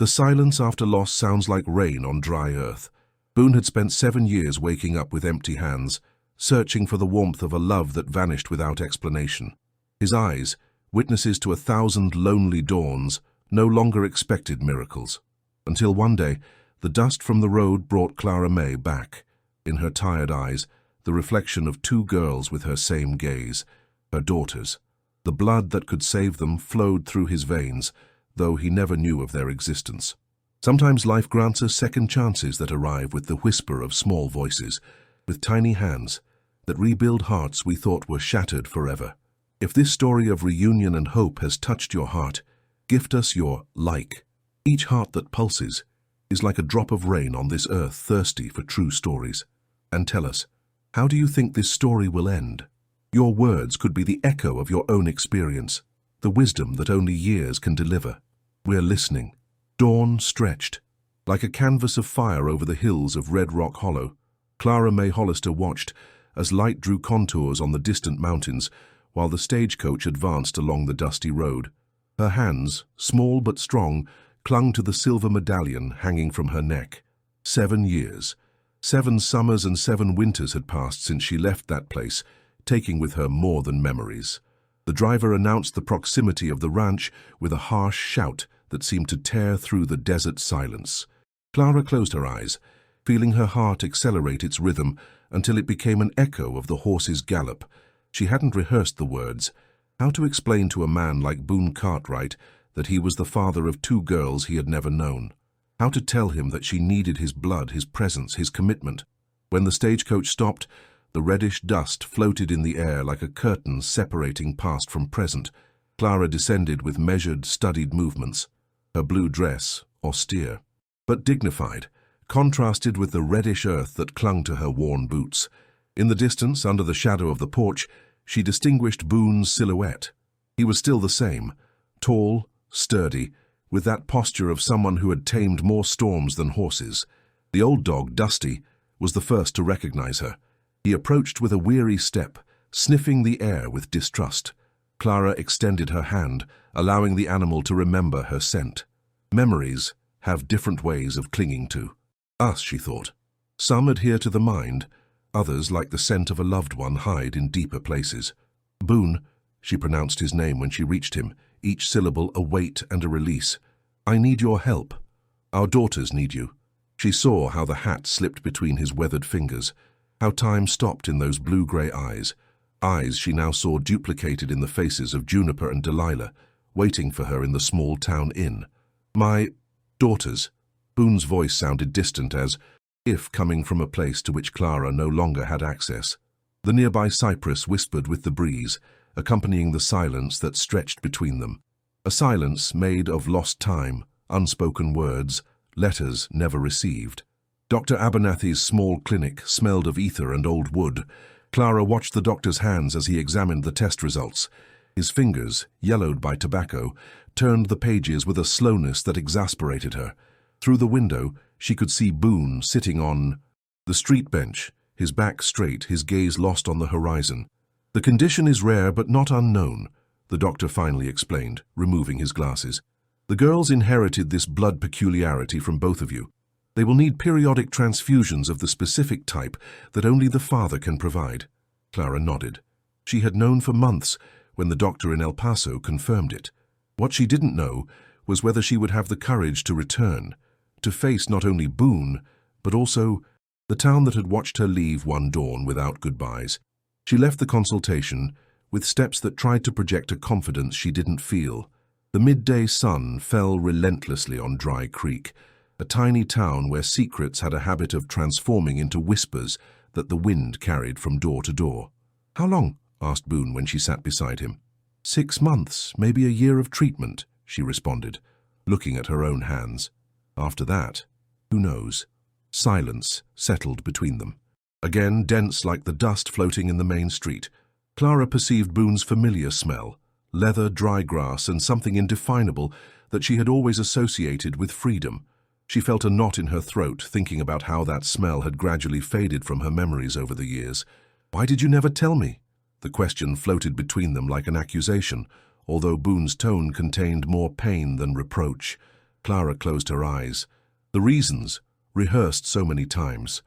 The silence after loss sounds like rain on dry earth. Boone had spent 7 years waking up with empty hands, searching for the warmth of a love that vanished without explanation. His eyes, witnesses to 1,000 lonely dawns, no longer expected miracles. Until one day, the dust from the road brought Clara May back. In her tired eyes, the reflection of 2 girls with her same gaze, her daughters. The blood that could save them flowed through his veins, though he never knew of their existence. Sometimes life grants us second chances that arrive with the whisper of small voices, with tiny hands, that rebuild hearts we thought were shattered forever. If this story of reunion and hope has touched your heart, gift us your like. Each heart that pulses is like a drop of rain on this earth thirsty for true stories. And tell us, how do you think this story will end? Your words could be the echo of your own experience, the wisdom that only years can deliver. We're listening. Dawn stretched. Like a canvas of fire over the hills of Red Rock Hollow, Clara May Hollister watched as light drew contours on the distant mountains while the stagecoach advanced along the dusty road. Her hands, small but strong, clung to the silver medallion hanging from her neck. 7 years. 7 summers and 7 winters had passed since she left that place, taking with her more than memories. The driver announced the proximity of the ranch with a harsh shout that seemed to tear through the desert silence. Clara closed her eyes, feeling her heart accelerate its rhythm until it became an echo of the horse's gallop. She hadn't rehearsed the words. How to explain to a man like Boone Cartwright that he was the father of 2 girls he had never known? How to tell him that she needed his blood, his presence, his commitment? When the stagecoach stopped, the reddish dust floated in the air like a curtain separating past from present. Clara descended with measured, studied movements. Her blue dress, austere, but dignified, contrasted with the reddish earth that clung to her worn boots. In the distance, under the shadow of the porch, she distinguished Boone's silhouette. He was still the same, tall, sturdy, with that posture of someone who had tamed more storms than horses. The old dog, Dusty, was the first to recognize her. He approached with a weary step, sniffing the air with distrust. Clara extended her hand, allowing the animal to remember her scent. Memories have different ways of clinging to us, she thought. Some adhere to the mind, others, like the scent of a loved one, hide in deeper places. Boone, she pronounced his name when she reached him, each syllable a weight and a release. I need your help. Our daughters need you. She saw how the hat slipped between his weathered fingers, how time stopped in those blue-gray eyes, eyes she now saw duplicated in the faces of Juniper and Delilah, waiting for her in the small-town inn. My daughters. Boone's voice sounded distant, as if coming from a place to which Clara no longer had access. The nearby cypress whispered with the breeze, accompanying the silence that stretched between them. A silence made of lost time, unspoken words, letters never received. Dr. Abernathy's small clinic smelled of ether and old wood. Clara watched the doctor's hands as he examined the test results. His fingers, yellowed by tobacco, turned the pages with a slowness that exasperated her. Through the window, she could see Boone sitting on the street bench, his back straight, his gaze lost on the horizon. The condition is rare but not unknown, the doctor finally explained, removing his glasses. The girls inherited this blood peculiarity from both of you. They will need periodic transfusions of the specific type that only the father can provide. Clara nodded. She had known for months when the doctor in El Paso confirmed it. What she didn't know was whether she would have the courage to return, to face not only Boone, but also the town that had watched her leave one dawn without goodbyes. She left the consultation with steps that tried to project a confidence she didn't feel. The midday sun fell relentlessly on Dry Creek, a tiny town where secrets had a habit of transforming into whispers that the wind carried from door to door. How long? Asked Boone when she sat beside him. 6 months, maybe a year of treatment, she responded, looking at her own hands. After that, who knows? Silence settled between them. Again, dense like the dust floating in the main street. Clara perceived Boone's familiar smell, leather, dry grass, and something indefinable that she had always associated with freedom. She felt a knot in her throat, thinking about how that smell had gradually faded from her memories over the years. Why did you never tell me? The question floated between them like an accusation, although Boone's tone contained more pain than reproach. Clara closed her eyes. The reasons, rehearsed so many times,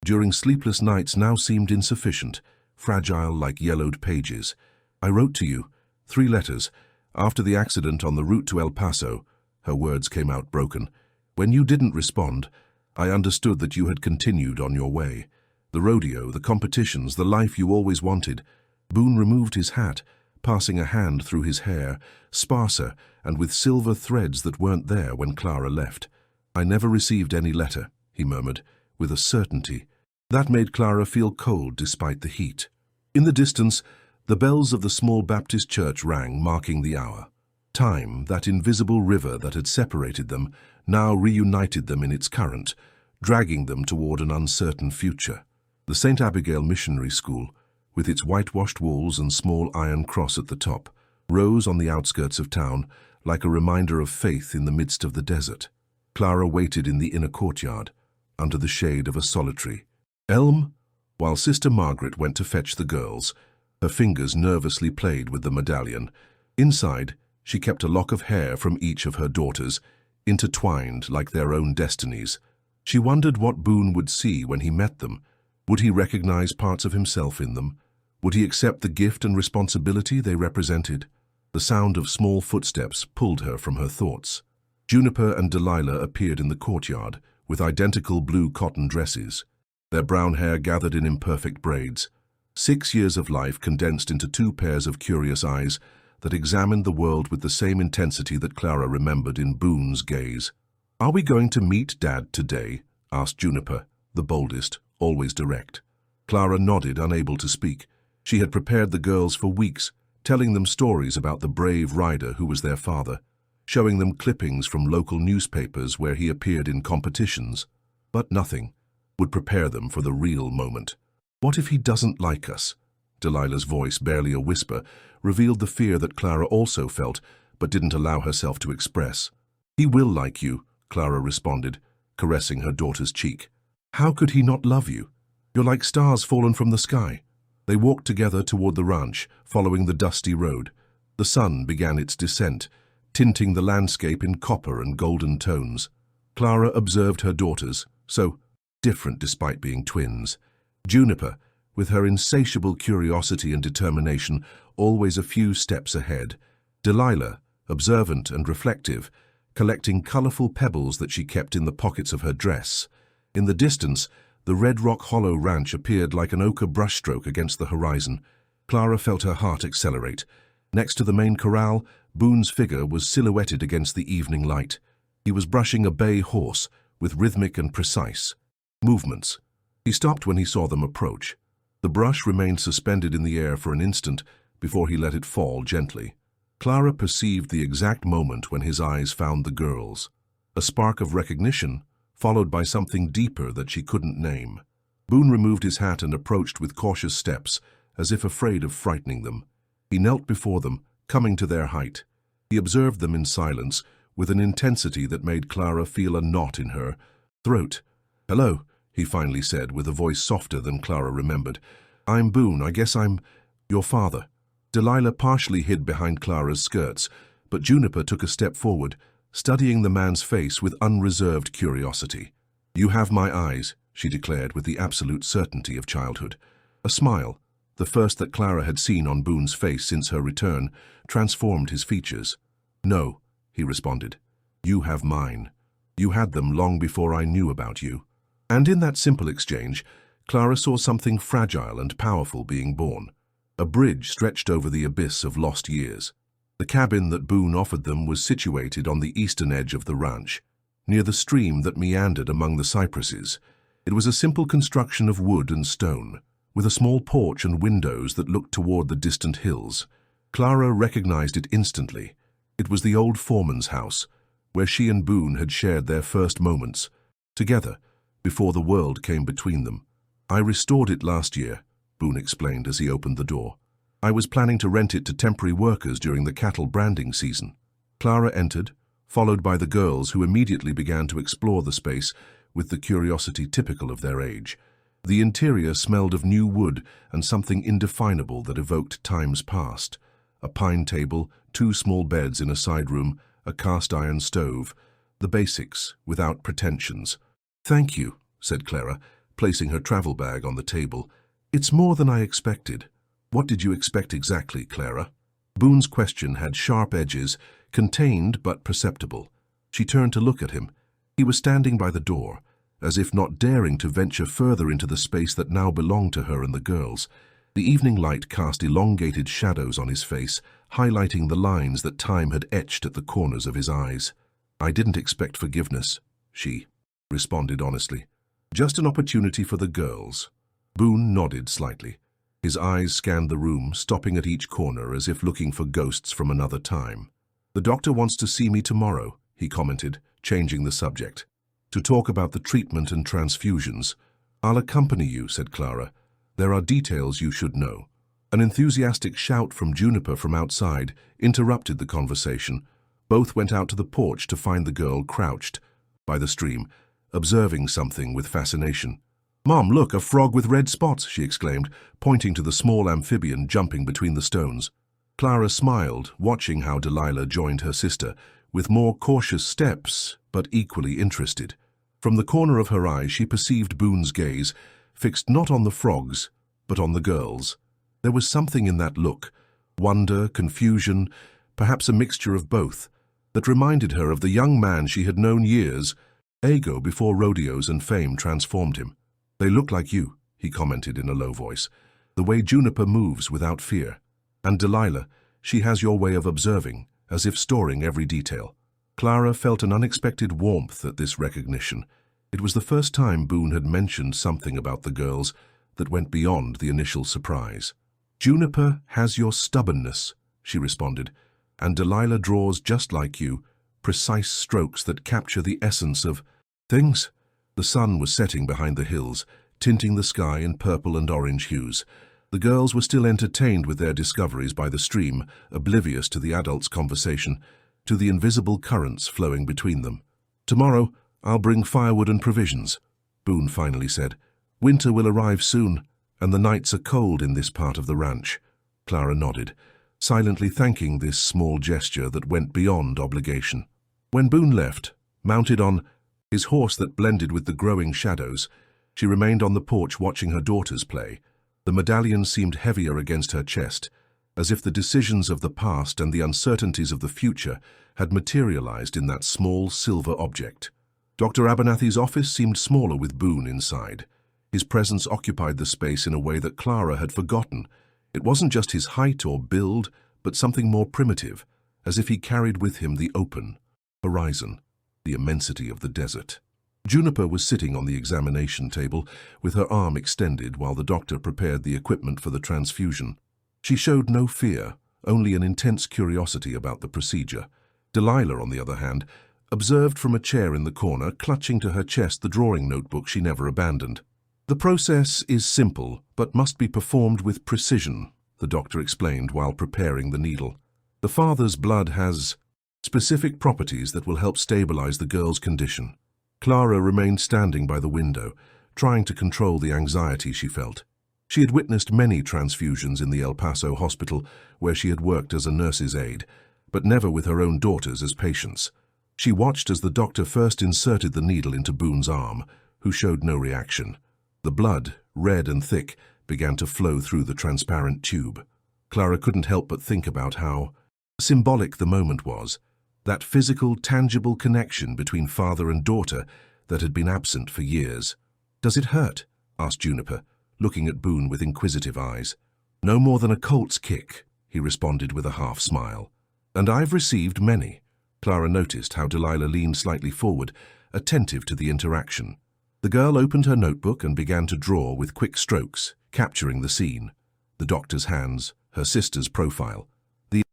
during sleepless nights now seemed insufficient, fragile like yellowed pages. I wrote to you, 3 letters, after the accident on the route to El Paso. Her words came out broken. When you didn't respond, I understood that you had continued on your way. The rodeo, the competitions, the life you always wanted. Boone removed his hat, passing a hand through his hair, sparser and with silver threads that weren't there when Clara left. I never received any letter, he murmured, with a certainty. That made Clara feel cold despite the heat. In the distance, the bells of the small Baptist church rang, marking the hour. Time, that invisible river that had separated them, now reunited them in its current, dragging them toward an uncertain future. The St. Abigail Missionary School, with its whitewashed walls and small iron cross at the top, rose on the outskirts of town like a reminder of faith in the midst of the desert. Clara waited in the inner courtyard, under the shade of a solitary elm, while Sister Margaret went to fetch the girls. Her fingers nervously played with the medallion. Inside, she kept a lock of hair from each of her daughters, intertwined like their own destinies. She wondered what Boone would see when he met them. Would he recognize parts of himself in them? Would he accept the gift and responsibility they represented? The sound of small footsteps pulled her from her thoughts. Juniper and Delilah appeared in the courtyard, with identical blue cotton dresses, their brown hair gathered in imperfect braids. 6 years of life condensed into 2 pairs of curious eyes that examined the world with the same intensity that Clara remembered in Boone's gaze. "Are we going to meet Dad today?" asked Juniper, the boldest, always direct. Clara nodded, unable to speak. She had prepared the girls for weeks, telling them stories about the brave rider who was their father, showing them clippings from local newspapers where he appeared in competitions. But nothing would prepare them for the real moment. "What if he doesn't like us?" Delilah's voice, barely a whisper, revealed the fear that Clara also felt, but didn't allow herself to express. "He will like you," Clara responded, caressing her daughter's cheek. "How could he not love you? You're like stars fallen from the sky." They walked together toward the ranch, following the dusty road. The sun began its descent, tinting the landscape in copper and golden tones. Clara observed her daughters, so different despite being twins. Juniper, with her insatiable curiosity and determination, always a few steps ahead. Delilah, observant and reflective, collecting colorful pebbles that she kept in the pockets of her dress. In the distance, the Red Rock Hollow Ranch appeared like an ochre brushstroke against the horizon. Clara felt her heart accelerate. Next to the main corral, Boone's figure was silhouetted against the evening light. He was brushing a bay horse, with rhythmic and precise movements. He stopped when he saw them approach. The brush remained suspended in the air for an instant before he let it fall gently. Clara perceived the exact moment when his eyes found the girls. A spark of recognition, followed by something deeper that she couldn't name. Boone removed his hat and approached with cautious steps, as if afraid of frightening them. He knelt before them, coming to their height. He observed them in silence, with an intensity that made Clara feel a knot in her throat. "Hello," he finally said, with a voice softer than Clara remembered. "I'm Boone. I guess I'm your father." Delilah partially hid behind Clara's skirts, but Juniper took a step forward, studying the man's face with unreserved curiosity. "You have my eyes," she declared with the absolute certainty of childhood. A smile, the first that Clara had seen on Boone's face since her return, transformed his features. "No," he responded. "You have mine. You had them long before I knew about you." And in that simple exchange, Clara saw something fragile and powerful being born. A bridge stretched over the abyss of lost years. The cabin that Boone offered them was situated on the eastern edge of the ranch, near the stream that meandered among the cypresses. It was a simple construction of wood and stone, with a small porch and windows that looked toward the distant hills. Clara recognized it instantly. It was the old foreman's house, where she and Boone had shared their first moments, together, before the world came between them. "I restored it last year," Boone explained as he opened the door. "I was planning to rent it to temporary workers during the cattle branding season." Clara entered, followed by the girls, who immediately began to explore the space with the curiosity typical of their age. The interior smelled of new wood and something indefinable that evoked times past. A pine table, 2 small beds in a side room, a cast-iron stove. the basics, without pretensions. "Thank you," said Clara, placing her travel bag on the table. "It's more than I expected." "What did you expect exactly, Clara?" Boone's question had sharp edges, contained but perceptible. She turned to look at him. He was standing by the door, as if not daring to venture further into the space that now belonged to her and the girls. The evening light cast elongated shadows on his face, highlighting the lines that time had etched at the corners of his eyes. "I didn't expect forgiveness," she responded honestly. "Just an opportunity for the girls." Boone nodded slightly. His eyes scanned the room, stopping at each corner as if looking for ghosts from another time. "The doctor wants to see me tomorrow," he commented, changing the subject, "to talk about the treatment and transfusions." "I'll accompany you," said Clara. "There are details you should know." An enthusiastic shout from Juniper from outside interrupted the conversation. Both went out to the porch to find the girl crouched by the stream, observing something with fascination. "Mom, look, a frog with red spots," she exclaimed, pointing to the small amphibian jumping between the stones. Clara smiled, watching how Delilah joined her sister, with more cautious steps, but equally interested. From the corner of her eye she perceived Boone's gaze, fixed not on the frogs, but on the girls. There was something in that look, wonder, confusion, perhaps a mixture of both, that reminded her of the young man she had known years ago before rodeos and fame transformed him. "They look like you," he commented in a low voice, "the way Juniper moves without fear. And Delilah, she has your way of observing, as if storing every detail." Clara felt an unexpected warmth at this recognition. It was the first time Boone had mentioned something about the girls that went beyond the initial surprise. "Juniper has your stubbornness," she responded, "and Delilah draws just like you, precise strokes that capture the essence of things." The sun was setting behind the hills, tinting the sky in purple and orange hues. The girls were still entertained with their discoveries by the stream, oblivious to the adults' conversation, to the invisible currents flowing between them. "Tomorrow, I'll bring firewood and provisions," Boone finally said. "Winter will arrive soon, and the nights are cold in this part of the ranch." Clara nodded, silently thanking this small gesture that went beyond obligation. When Boone left, mounted on his horse that blended with the growing shadows, she remained on the porch watching her daughters play. The medallion seemed heavier against her chest, as if the decisions of the past and the uncertainties of the future had materialized in that small silver object. Dr. Abernathy's office seemed smaller with Boone inside. His presence occupied the space in a way that Clara had forgotten. It wasn't just his height or build, but something more primitive, as if he carried with him the open horizon, the immensity of the desert. Juniper was sitting on the examination table, with her arm extended while the doctor prepared the equipment for the transfusion. She showed no fear, only an intense curiosity about the procedure. Delilah, on the other hand, observed from a chair in the corner, clutching to her chest the drawing notebook she never abandoned. "The process is simple, but must be performed with precision," the doctor explained while preparing the needle. "The father's blood has specific properties that will help stabilize the girl's condition." Clara remained standing by the window, trying to control the anxiety she felt. She had witnessed many transfusions in the El Paso hospital, where she had worked as a nurse's aide, but never with her own daughters as patients. She watched as the doctor first inserted the needle into Boone's arm, who showed no reaction. The blood, red and thick, began to flow through the transparent tube. Clara couldn't help but think about how symbolic the moment was, that physical, tangible connection between father and daughter that had been absent for years. "Does it hurt?" asked Juniper, looking at Boone with inquisitive eyes. "No more than a colt's kick," he responded with a half-smile. "And I've received many." Clara noticed how Delilah leaned slightly forward, attentive to the interaction. The girl opened her notebook and began to draw with quick strokes, capturing the scene. The doctor's hands, her sister's profile, the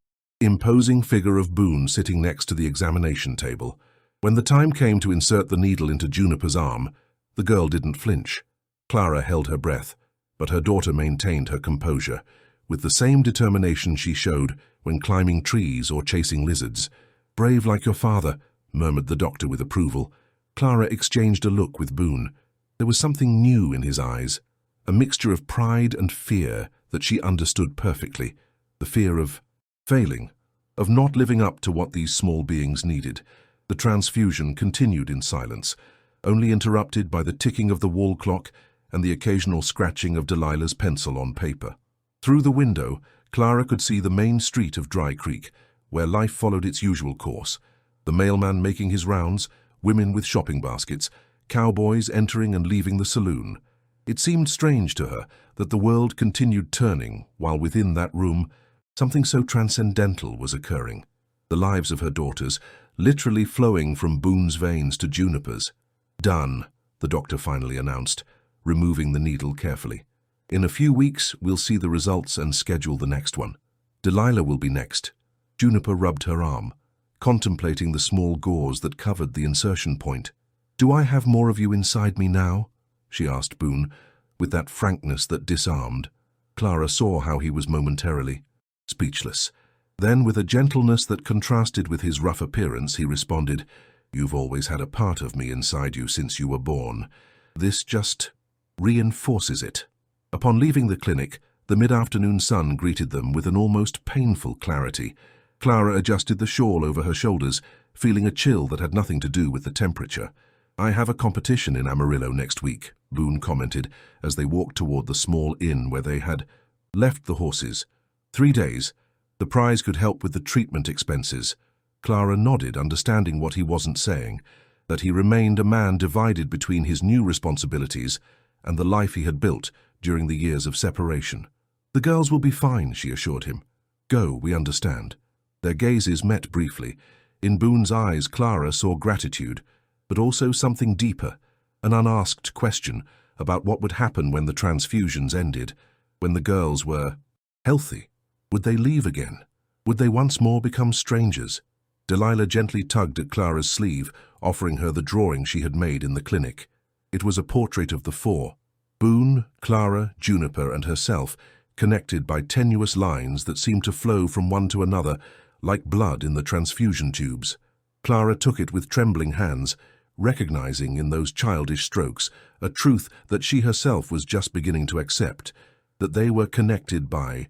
imposing figure of Boone sitting next to the examination table. When the time came to insert the needle into Juniper's arm, the girl didn't flinch. Clara held her breath, but her daughter maintained her composure, with the same determination she showed when climbing trees or chasing lizards. "Brave like your father," murmured the doctor with approval. Clara exchanged a look with Boone. There was something new in his eyes, a mixture of pride and fear that she understood perfectly. The fear of failing, of not living up to what these small beings needed, The transfusion continued in silence, only interrupted by the ticking of the wall clock and the occasional scratching of Delilah's pencil on paper. Through the window, Clara could see the main street of Dry Creek, where life followed its usual course. The mailman making his rounds, women with shopping baskets, cowboys entering and leaving the saloon. It seemed strange to her that the world continued turning while within that room something so transcendental was occurring. The lives of her daughters, literally flowing from Boone's veins to Juniper's. "Done," the doctor finally announced, removing the needle carefully. "In a few weeks, we'll see the results and schedule the next one. Delilah will be next." Juniper rubbed her arm, contemplating the small gauze that covered the insertion point. "Do I have more of you inside me now?" she asked Boone, with that frankness that disarmed. Clara saw how he was momentarily speechless. Then, with a gentleness that contrasted with his rough appearance, he responded, "You've always had a part of me inside you since you were born. This just reinforces it." Upon leaving the clinic, the mid-afternoon sun greeted them with an almost painful clarity. Clara adjusted the shawl over her shoulders, feeling a chill that had nothing to do with the temperature. "I have a competition in Amarillo next week," Boone commented as they walked toward the small inn where they had left the horses. 3 days. The prize could help with the treatment expenses. Clara nodded, understanding what he wasn't saying, that he remained a man divided between his new responsibilities and the life he had built during the years of separation. "The girls will be fine," she assured him. "Go, we understand." Their gazes met briefly. In Boone's eyes, Clara saw gratitude, but also something deeper, an unasked question about what would happen when the transfusions ended, when the girls were healthy. Would they leave again? Would they once more become strangers? Delilah gently tugged at Clara's sleeve, offering her the drawing she had made in the clinic. It was a portrait of the four: Boone, Clara, Juniper, and herself, connected by tenuous lines that seemed to flow from one to another like blood in the transfusion tubes. Clara took it with trembling hands, recognizing in those childish strokes a truth that she herself was just beginning to accept, that they were connected by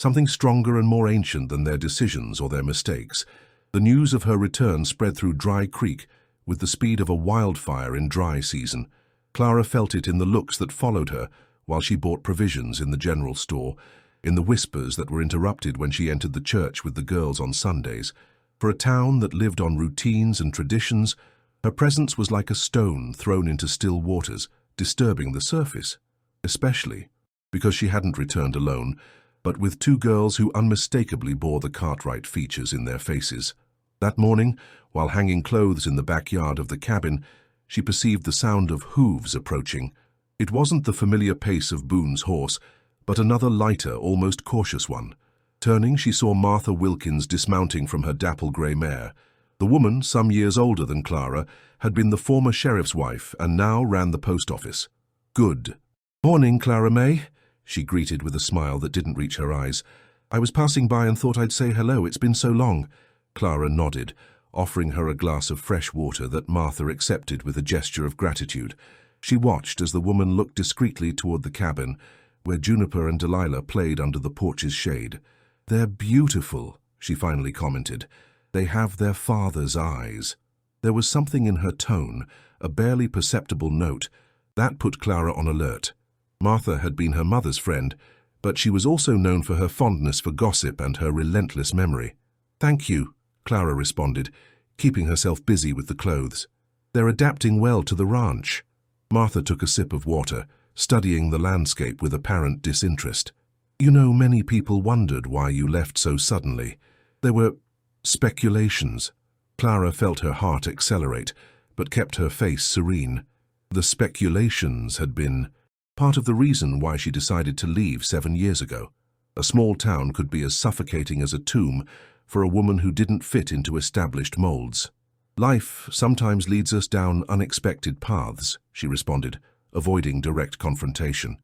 something stronger and more ancient than their decisions or their mistakes. The news of her return spread through Dry Creek with the speed of a wildfire in dry season. Clara felt it in the looks that followed her while she bought provisions in the general store, in the whispers that were interrupted when she entered the church with the girls on Sundays. For a town that lived on routines and traditions, her presence was like a stone thrown into still waters, disturbing the surface, especially because she hadn't returned alone, but with 2 girls who unmistakably bore the Cartwright features in their faces. That morning, while hanging clothes in the backyard of the cabin, she perceived the sound of hooves approaching. It wasn't the familiar pace of Boone's horse, but another lighter, almost cautious one. Turning, she saw Martha Wilkins dismounting from her dapple-grey mare. The woman, some years older than Clara, had been the former sheriff's wife and now ran the post office. "Good morning, Clara May," she greeted with a smile that didn't reach her eyes. "I was passing by and thought I'd say hello. It's been so long." Clara nodded, offering her a glass of fresh water that Martha accepted with a gesture of gratitude. She watched as the woman looked discreetly toward the cabin, where Juniper and Delilah played under the porch's shade. "They're beautiful," she finally commented. "They have their father's eyes." There was something in her tone, a barely perceptible note, that put Clara on alert. Martha had been her mother's friend, but she was also known for her fondness for gossip and her relentless memory. "Thank you," Clara responded, keeping herself busy with the clothes. "They're adapting well to the ranch." Martha took a sip of water, studying the landscape with apparent disinterest. "You know, many people wondered why you left so suddenly. There were speculations." Clara felt her heart accelerate, but kept her face serene. The speculations had been part of the reason why she decided to leave 7 years ago. A small town could be as suffocating as a tomb for a woman who didn't fit into established molds. "Life sometimes leads us down unexpected paths," she responded, avoiding direct confrontation.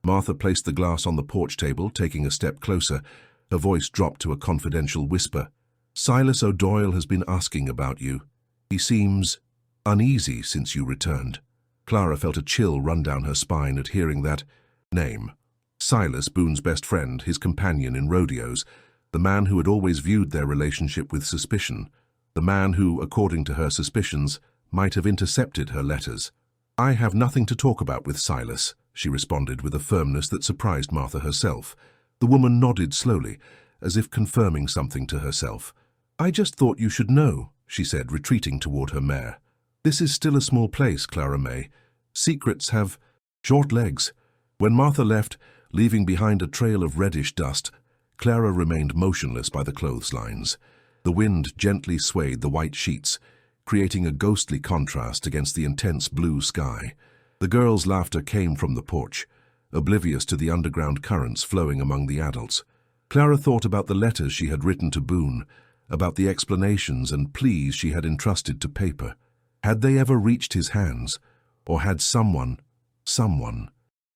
Martha placed the glass on the porch table, taking a step closer. Her voice dropped to a confidential whisper. "Silas O'Doyle has been asking about you. He seems uneasy since you returned." Clara felt a chill run down her spine at hearing that name. Silas, Boone's best friend, his companion in rodeos, the man who had always viewed their relationship with suspicion. the man who, according to her suspicions, might have intercepted her letters. "I have nothing to talk about with Silas," she responded with a firmness that surprised Martha herself. The woman nodded slowly, as if confirming something to herself. "I just thought you should know," she said, retreating toward her mare. "This is still a small place, Clara May. Secrets have short legs." When Martha left, leaving behind a trail of reddish dust, Clara remained motionless by the clotheslines. The wind gently swayed the white sheets, creating a ghostly contrast against the intense blue sky. The girls' laughter came from the porch, oblivious to the underground currents flowing among the adults. Clara thought about the letters she had written to Boone, about the explanations and pleas she had entrusted to paper. Had they ever reached his hands, or had someone,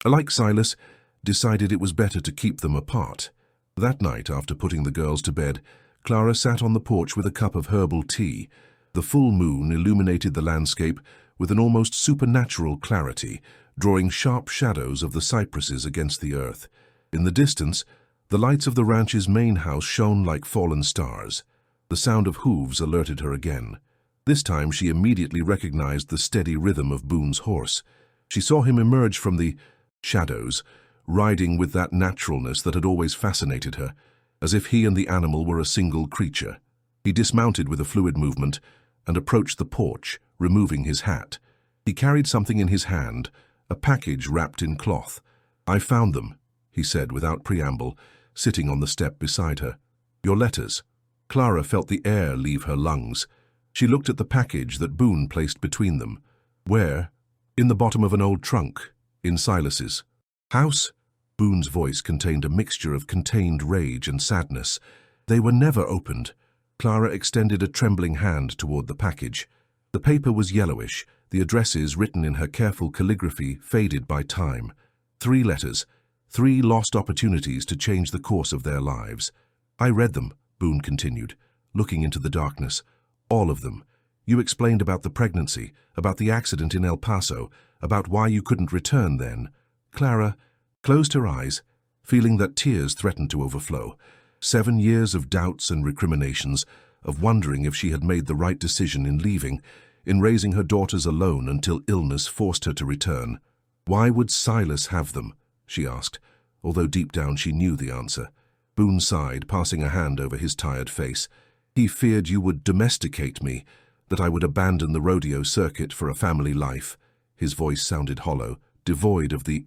like Silas, decided it was better to keep them apart? That night, after putting the girls to bed, Clara sat on the porch with a cup of herbal tea. The full moon illuminated the landscape with an almost supernatural clarity, drawing sharp shadows of the cypresses against the earth. In the distance, the lights of the ranch's main house shone like fallen stars. The sound of hooves alerted her again. This time she immediately recognized the steady rhythm of Boone's horse. She saw him emerge from the shadows, riding with that naturalness that had always fascinated her, as if he and the animal were a single creature. He dismounted with a fluid movement and approached the porch, removing his hat. He carried something in his hand, a package wrapped in cloth. "I found them," he said without preamble, sitting on the step beside her. "Your letters." Clara felt the air leave her lungs. She looked at the package that Boone placed between them. "Where?" "In the bottom of an old trunk, in Silas's house." Boone's voice contained a mixture of contained rage and sadness. "They were never opened." Clara extended a trembling hand toward the package. The paper was yellowish, the addresses written in her careful calligraphy faded by time. 3 letters, 3 lost opportunities to change the course of their lives. "I read them," Boone continued, looking into the darkness. "All of them. You explained about the pregnancy, about the accident in El Paso, about why you couldn't return then." Clara closed her eyes, feeling that tears threatened to overflow. 7 years of doubts and recriminations, of wondering if she had made the right decision in leaving, in raising her daughters alone until illness forced her to return. "Why would Silas have them?" she asked, although deep down she knew the answer. Boone sighed, passing a hand over his tired face. "He feared you would domesticate me, that I would abandon the rodeo circuit for a family life." His voice sounded hollow, devoid of the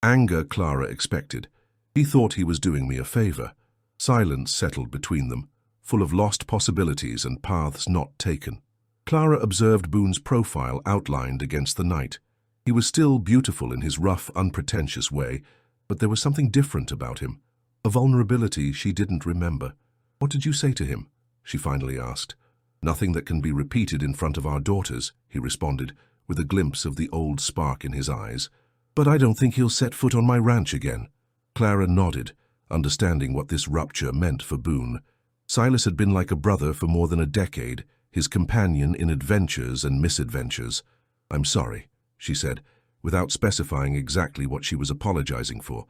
anger Clara expected. "He thought he was doing me a favor." Silence settled between them, full of lost possibilities and paths not taken. Clara observed Boone's profile outlined against the night. He was still beautiful in his rough, unpretentious way, but there was something different about him, a vulnerability she didn't remember. "What did you say to him?" she finally asked. "Nothing that can be repeated in front of our daughters," he responded, with a glimpse of the old spark in his eyes. "But I don't think he'll set foot on my ranch again." Clara nodded, understanding what this rupture meant for Boone. Silas had been like a brother for more than a decade, his companion in adventures and misadventures. "I'm sorry," she said, without specifying exactly what she was apologizing for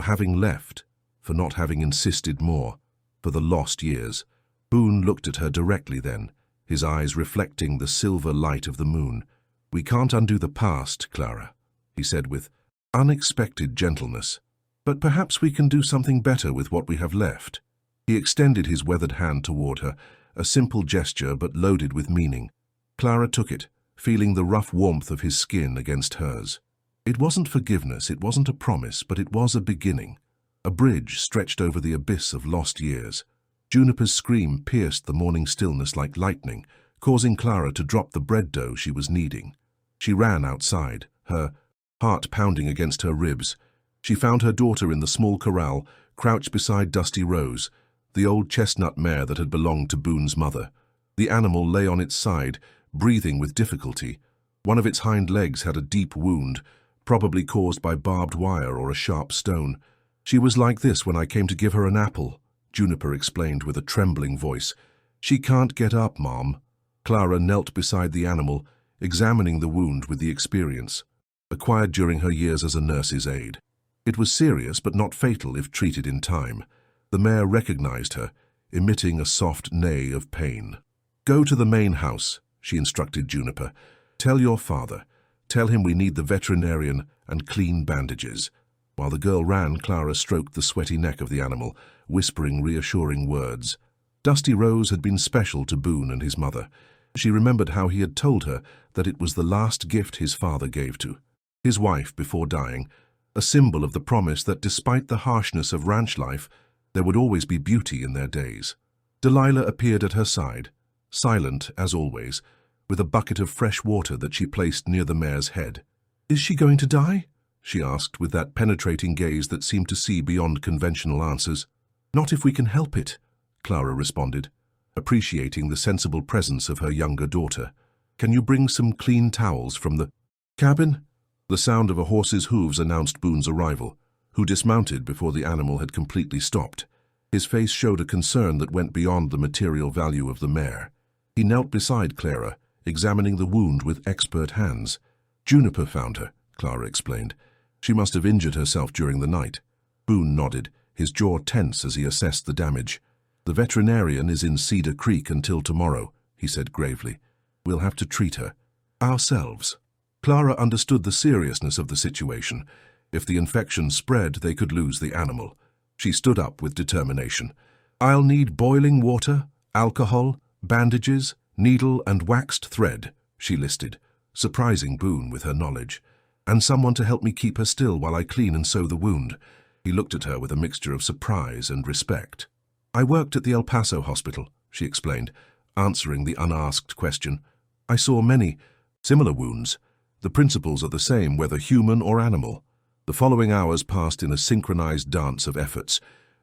having left, for not having insisted more, for the lost years. Boone looked at her directly then, his eyes reflecting the silver light of the moon. "We can't undo the past, Clara," he said with unexpected gentleness. "But perhaps we can do something better with what we have left." He extended his weathered hand toward her, a simple gesture but loaded with meaning. Clara took it, feeling the rough warmth of his skin against hers. It wasn't forgiveness, it wasn't a promise, but it was a beginning. A bridge stretched over the abyss of lost years. Juniper's scream pierced the morning stillness like lightning, causing Clara to drop the bread dough she was kneading. She ran outside, her heart pounding against her ribs. She found her daughter in the small corral, crouched beside Dusty Rose, the old chestnut mare that had belonged to Boone's mother. The animal lay on its side, breathing with difficulty. One of its hind legs had a deep wound, probably caused by barbed wire or a sharp stone. "She was like this when I came to give her an apple," Juniper explained with a trembling voice. "She can't get up, Mom." Clara knelt beside the animal, examining the wound with the experience, acquired during her years as a nurse's aide. It was serious but not fatal if treated in time. The mare recognized her, emitting a soft neigh of pain. Go to the main house, she instructed Juniper. Tell your father. Tell him we need the veterinarian and clean bandages. While the girl ran, Clara stroked the sweaty neck of the animal, whispering reassuring words. Dusty Rose had been special to Boone and his mother. She remembered how he had told her that it was the last gift his father gave to his wife before dying, a symbol of the promise that despite the harshness of ranch life, there would always be beauty in their days. Delilah appeared at her side, silent as always, with a bucket of fresh water that she placed near the mare's head. "Is she going to die?" she asked with that penetrating gaze that seemed to see beyond conventional answers. "Not if we can help it," Clara responded, appreciating the sensible presence of her younger daughter. "Can you bring some clean towels from the cabin?" The sound of a horse's hooves announced Boone's arrival, who dismounted before the animal had completely stopped. His face showed a concern that went beyond the material value of the mare. He knelt beside Clara, examining the wound with expert hands. "Juniper found her," Clara explained. "She must have injured herself during the night." Boone nodded, his jaw tense as he assessed the damage. "The veterinarian is in Cedar Creek until tomorrow," he said gravely. "We'll have to treat her ourselves." Clara understood the seriousness of the situation. If the infection spread, they could lose the animal. She stood up with determination. "I'll need boiling water, alcohol, bandages, needle and waxed thread," she listed, surprising Boone with her knowledge. "And someone to help me keep her still while I clean and sew the wound." He looked at her with a mixture of surprise and respect. "I worked at the El Paso hospital," she explained, answering the unasked question. "I saw many similar wounds. The principles are the same whether human or animal." The following hours passed in a synchronized dance of efforts.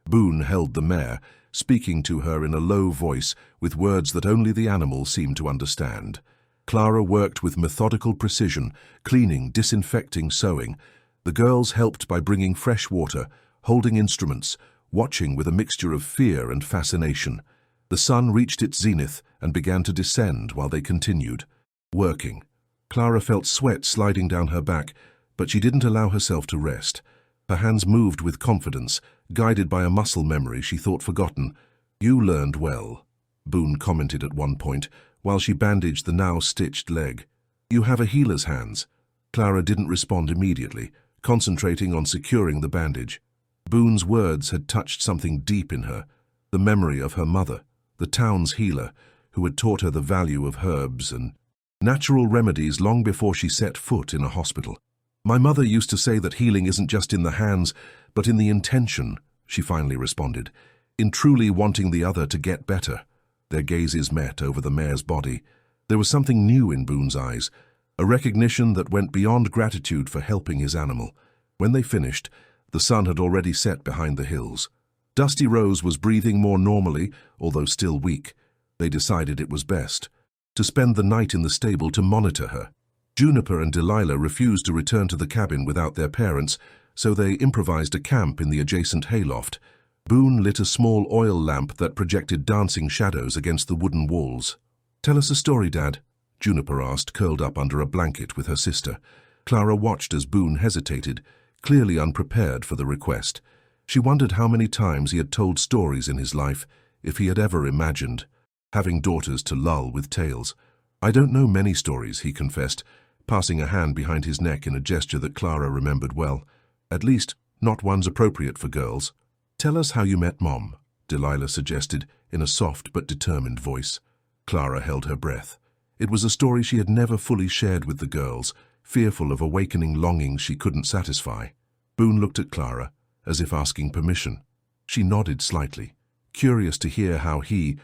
Boone held the mare, speaking to her in a low voice with words that only the animal seemed to understand. Clara worked with methodical precision, cleaning, disinfecting, sewing. The girls helped by bringing fresh water, holding instruments, watching with a mixture of fear and fascination. The sun reached its zenith and began to descend while they continued, working. Clara felt sweat sliding down her back, but she didn't allow herself to rest. Her hands moved with confidence, guided by a muscle memory she thought forgotten. "You learned well," Boone commented at one point, while she bandaged the now stitched leg. "You have a healer's hands." Clara didn't respond immediately, concentrating on securing the bandage. Boone's words had touched something deep in her, the memory of her mother, the town's healer, who had taught her the value of herbs and natural remedies long before she set foot in a hospital. "My mother used to say that healing isn't just in the hands, but in the intention," she finally responded, "in truly wanting the other to get better." Their gazes met over the mare's body. There was something new in Boone's eyes, a recognition that went beyond gratitude for helping his animal. When they finished, the sun had already set behind the hills. Dusty Rose was breathing more normally, although still weak. They decided it was best to spend the night in the stable to monitor her. Juniper and Delilah refused to return to the cabin without their parents, so they improvised a camp in the adjacent hayloft. Boone lit a small oil lamp that projected dancing shadows against the wooden walls. "Tell us a story, Dad," Juniper asked, curled up under a blanket with her sister. Clara watched as Boone hesitated, clearly unprepared for the request. She wondered how many times he had told stories in his life, if he had ever imagined having daughters to lull with tales. "I don't know many stories," he confessed, passing a hand behind his neck in a gesture that Clara remembered well. "At least, not ones appropriate for girls." "Tell us how you met Mom," Delilah suggested in a soft but determined voice. Clara held her breath. It was a story she had never fully shared with the girls, fearful of awakening longings she couldn't satisfy. Boone looked at Clara, as if asking permission. She nodded slightly, curious to hear how he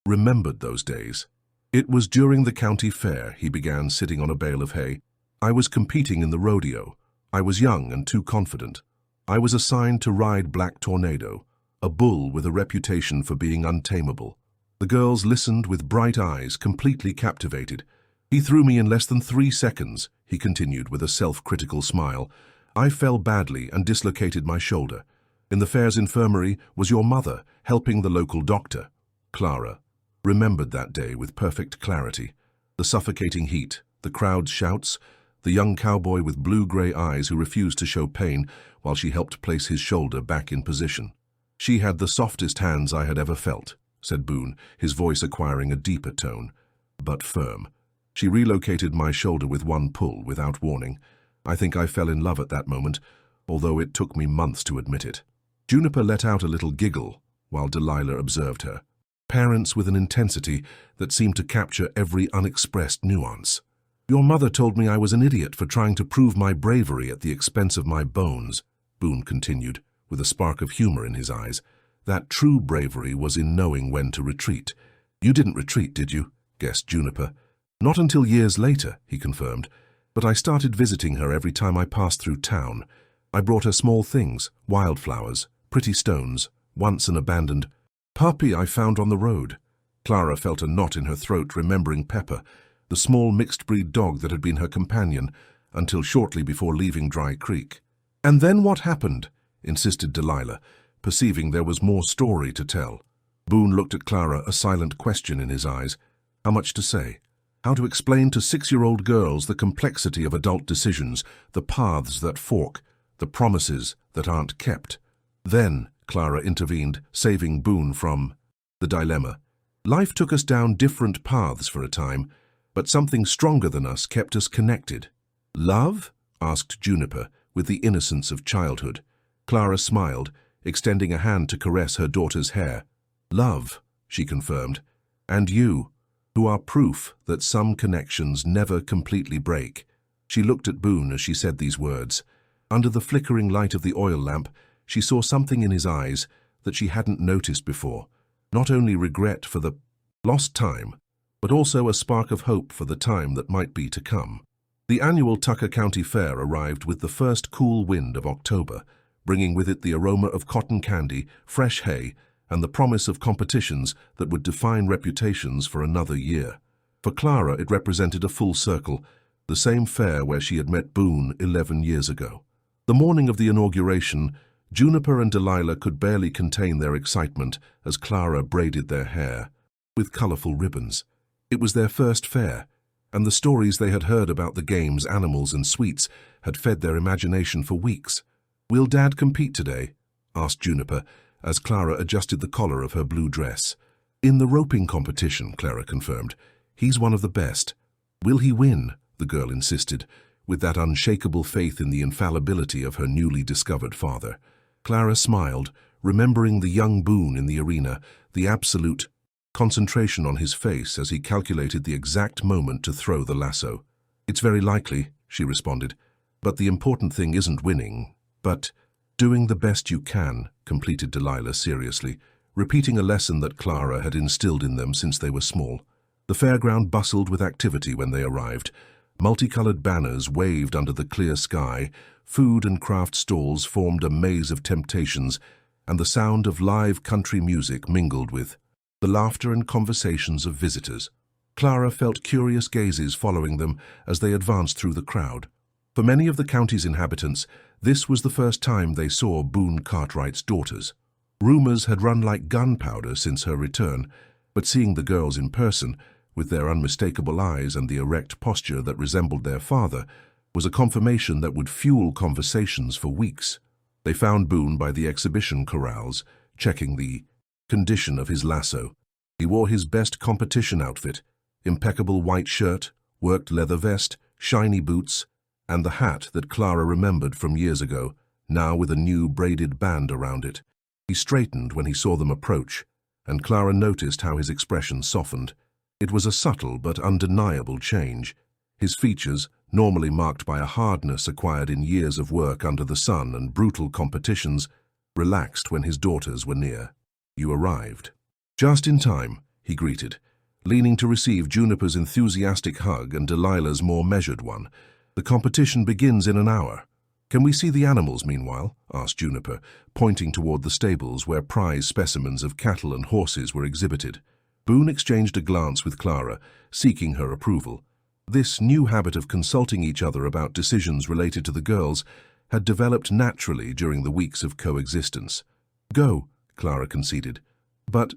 remembered those days. "It was during the county fair," he began, sitting on a bale of hay. "I was competing in the rodeo. I was young and too confident. I was assigned to ride Black Tornado, a bull with a reputation for being untamable." The girls listened with bright eyes, completely captivated. "He threw me in less than 3 seconds," he continued with a self-critical smile. "I fell badly and dislocated my shoulder. In the fair's infirmary was your mother, helping the local doctor." Clara remembered that day with perfect clarity. The suffocating heat, the crowd's shouts, the young cowboy with blue-gray eyes who refused to show pain while she helped place his shoulder back in position. "She had the softest hands I had ever felt," said Boone, his voice acquiring a deeper tone, but firm. She relocated my shoulder with one pull, without warning. I think I fell in love at that moment, although it took me months to admit it. Juniper let out a little giggle, while Delilah observed her. Parents with an intensity that seemed to capture every unexpressed nuance. Your mother told me I was an idiot for trying to prove my bravery at the expense of my bones, Boone continued, with a spark of humor in his eyes. That true bravery was in knowing when to retreat. You didn't retreat, did you? Guessed Juniper. Not until years later, he confirmed, but I started visiting her every time I passed through town. I brought her small things, wildflowers, pretty stones, once an abandoned puppy I found on the road. Clara felt a knot in her throat, remembering Pepper, the small mixed-breed dog that had been her companion until shortly before leaving Dry Creek. And then what happened? Insisted Delilah, perceiving there was more story to tell. Boone looked at Clara, a silent question in his eyes. How much to say? How to explain to 6-year-old girls the complexity of adult decisions, the paths that fork, the promises that aren't kept? Then Clara intervened, saving Boone from the dilemma. Life took us down different paths for a time, but something stronger than us kept us connected. Love? Asked Juniper, with the innocence of childhood. Clara smiled, extending a hand to caress her daughter's hair. Love, she confirmed, and you, who are proof that some connections never completely break. She looked at Boone as she said these words. Under the flickering light of the oil lamp, she saw something in his eyes that she hadn't noticed before. Not only regret for the lost time, but also a spark of hope for the time that might be to come. The annual Tucker County Fair arrived with the first cool wind of October, bringing with it the aroma of cotton candy, fresh hay, and the promise of competitions that would define reputations for another year. For Clara, it represented a full circle, the same fair where she had met Boone 11 years ago. The morning of the inauguration, Juniper and Delilah could barely contain their excitement as Clara braided their hair with colorful ribbons. It was their first fair, and the stories they had heard about the games, animals, and sweets had fed their imagination for weeks. Will Dad compete today? Asked Juniper, as Clara adjusted the collar of her blue dress. In the roping competition, Clara confirmed. He's one of the best. Will he win? The girl insisted, with that unshakable faith in the infallibility of her newly discovered father. Clara smiled, remembering the young Boone in the arena, the absolute concentration on his face as he calculated the exact moment to throw the lasso. It's very likely, she responded, but the important thing isn't winning, but doing the best you can, completed Delilah seriously, repeating a lesson that Clara had instilled in them since they were small. The fairground bustled with activity when they arrived. Multicolored banners waved under the clear sky, food and craft stalls formed a maze of temptations, and the sound of live country music mingled with the laughter and conversations of visitors. Clara felt curious gazes following them as they advanced through the crowd. For many of the county's inhabitants, this was the first time they saw Boone Cartwright's daughters. Rumors had run like gunpowder since her return, but seeing the girls in person, with their unmistakable eyes and the erect posture that resembled their father, was a confirmation that would fuel conversations for weeks. They found Boone by the exhibition corrals, checking the condition of his lasso. He wore his best competition outfit, impeccable white shirt, worked leather vest, shiny boots, and the hat that Clara remembered from years ago, now with a new braided band around it. He straightened when he saw them approach, and Clara noticed how his expression softened. It was a subtle but undeniable change. His features, normally marked by a hardness acquired in years of work under the sun and brutal competitions, relaxed when his daughters were near. You arrived. Just in time, he greeted, leaning to receive Juniper's enthusiastic hug and Delilah's more measured one. The competition begins in an hour. Can we see the animals meanwhile? Asked Juniper, pointing toward the stables where prize specimens of cattle and horses were exhibited. Boone exchanged a glance with Clara, seeking her approval. This new habit of consulting each other about decisions related to the girls had developed naturally during the weeks of coexistence. Go, Clara conceded, but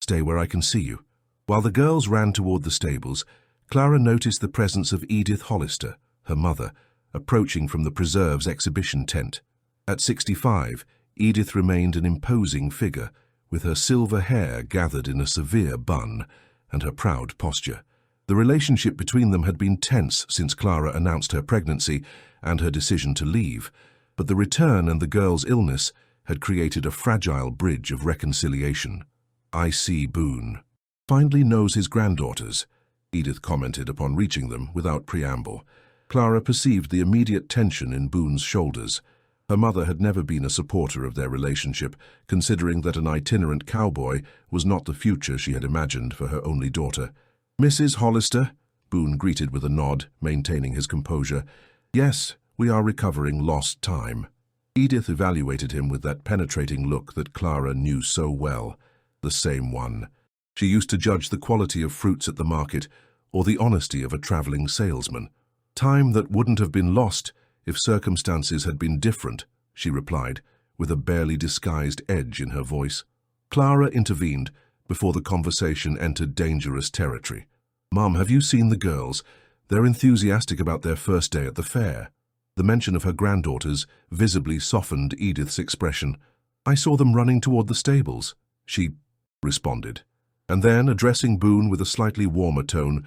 stay where I can see you. While the girls ran toward the stables, Clara noticed the presence of Edith Hollister, her mother, approaching from the preserve's exhibition tent. At 65, Edith remained an imposing figure, with her silver hair gathered in a severe bun and her proud posture. The relationship between them had been tense since Clara announced her pregnancy and her decision to leave, but the return and the girl's illness had created a fragile bridge of reconciliation. "I see Boone finally knows his granddaughters," Edith commented upon reaching them without preamble. Clara perceived the immediate tension in Boone's shoulders. Her mother had never been a supporter of their relationship, considering that an itinerant cowboy was not the future she had imagined for her only daughter. "Mrs. Hollister," Boone greeted with a nod, maintaining his composure. "Yes, we are recovering lost time." Edith evaluated him with that penetrating look that Clara knew so well. The same one. She used to judge the quality of fruits at the market or the honesty of a traveling salesman. "Time that wouldn't have been lost if circumstances had been different," she replied, with a barely disguised edge in her voice. Clara intervened before the conversation entered dangerous territory. "Mom, have you seen the girls? They're enthusiastic about their first day at the fair." The mention of her granddaughters visibly softened Edith's expression. "I saw them running toward the stables," she responded. And then, addressing Boone with a slightly warmer tone,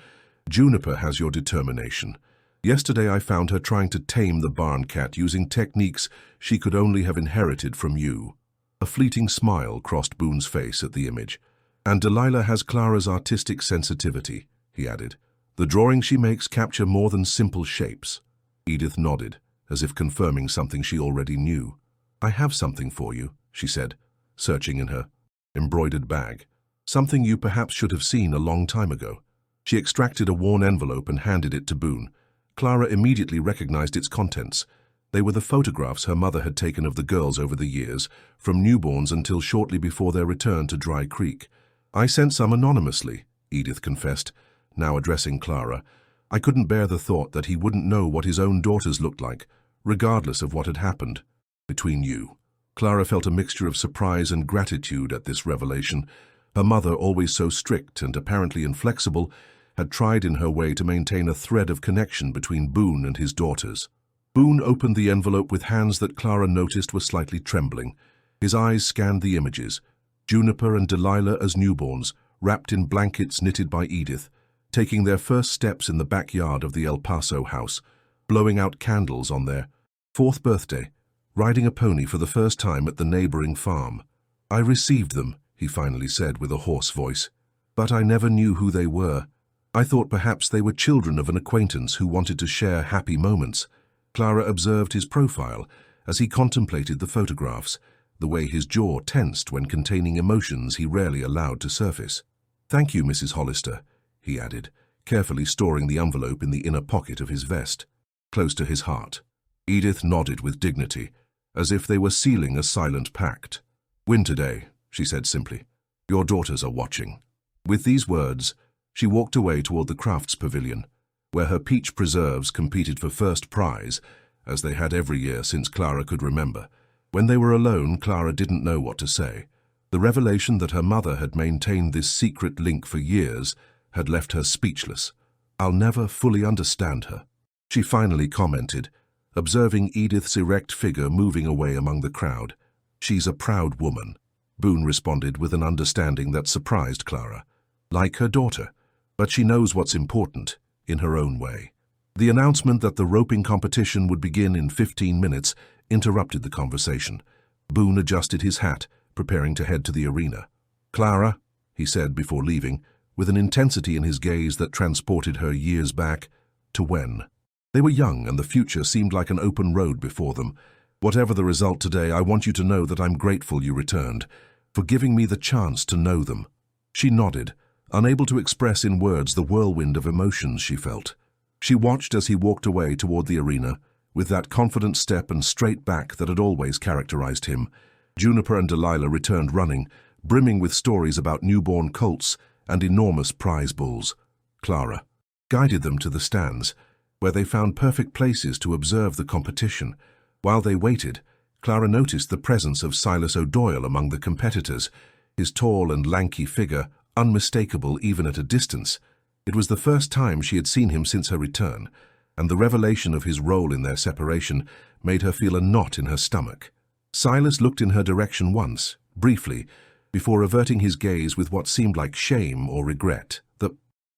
"Juniper has your determination. Yesterday I found her trying to tame the barn cat using techniques she could only have inherited from you." A fleeting smile crossed Boone's face at the image. "And Delilah has Clara's artistic sensitivity," he added. "The drawings she makes capture more than simple shapes." Edith nodded, as if confirming something she already knew. "I have something for you," she said, searching in her embroidered bag. "Something you perhaps should have seen a long time ago." She extracted a worn envelope and handed it to Boone. Clara immediately recognized its contents. They were the photographs her mother had taken of the girls over the years, from newborns until shortly before their return to Dry Creek. "I sent some anonymously," Edith confessed, now addressing Clara. "I couldn't bear the thought that he wouldn't know what his own daughters looked like, regardless of what had happened between you." Clara felt a mixture of surprise and gratitude at this revelation. Her mother, always so strict and apparently inflexible, had tried in her way to maintain a thread of connection between Boone and his daughters. Boone opened the envelope with hands that Clara noticed were slightly trembling. His eyes scanned the images. Juniper and Delilah as newborns, wrapped in blankets knitted by Edith, taking their first steps in the backyard of the El Paso house, blowing out candles on their 4th birthday, riding a pony for the first time at the neighboring farm. "I received them," he finally said with a hoarse voice, "but I never knew who they were. I thought perhaps they were children of an acquaintance who wanted to share happy moments." Clara observed his profile as he contemplated the photographs, the way his jaw tensed when containing emotions he rarely allowed to surface. "Thank you, Mrs. Hollister," he added, carefully storing the envelope in the inner pocket of his vest, close to his heart. Edith nodded with dignity, as if they were sealing a silent pact. "Win today," she said simply. "Your daughters are watching." With these words, she walked away toward the crafts pavilion, where her peach preserves competed for first prize, as they had every year since Clara could remember. When they were alone, Clara didn't know what to say. The revelation that her mother had maintained this secret link for years had left her speechless. "I'll never fully understand her," she finally commented, observing Edith's erect figure moving away among the crowd. "She's a proud woman," Boone responded with an understanding that surprised Clara. "Like her daughter, but she knows what's important, in her own way." The announcement that the roping competition would begin in 15 minutes interrupted the conversation. Boone adjusted his hat, preparing to head to the arena. "Clara," he said before leaving, with an intensity in his gaze that transported her years back to when. They were young, and the future seemed like an open road before them. "Whatever the result today, I want you to know that I'm grateful you returned, for giving me the chance to know them." She nodded, unable to express in words the whirlwind of emotions she felt. She watched as he walked away toward the arena, with that confident step and straight back that had always characterized him. Juniper and Delilah returned running, brimming with stories about newborn colts and enormous prize bulls. Clara guided them to the stands, where they found perfect places to observe the competition. While they waited, Clara noticed the presence of Silas O'Doyle among the competitors, his tall and lanky figure unmistakable even at a distance. It was the first time she had seen him since her return, and the revelation of his role in their separation made her feel a knot in her stomach. Silas looked in her direction once, briefly, before averting his gaze with what seemed like shame or regret. The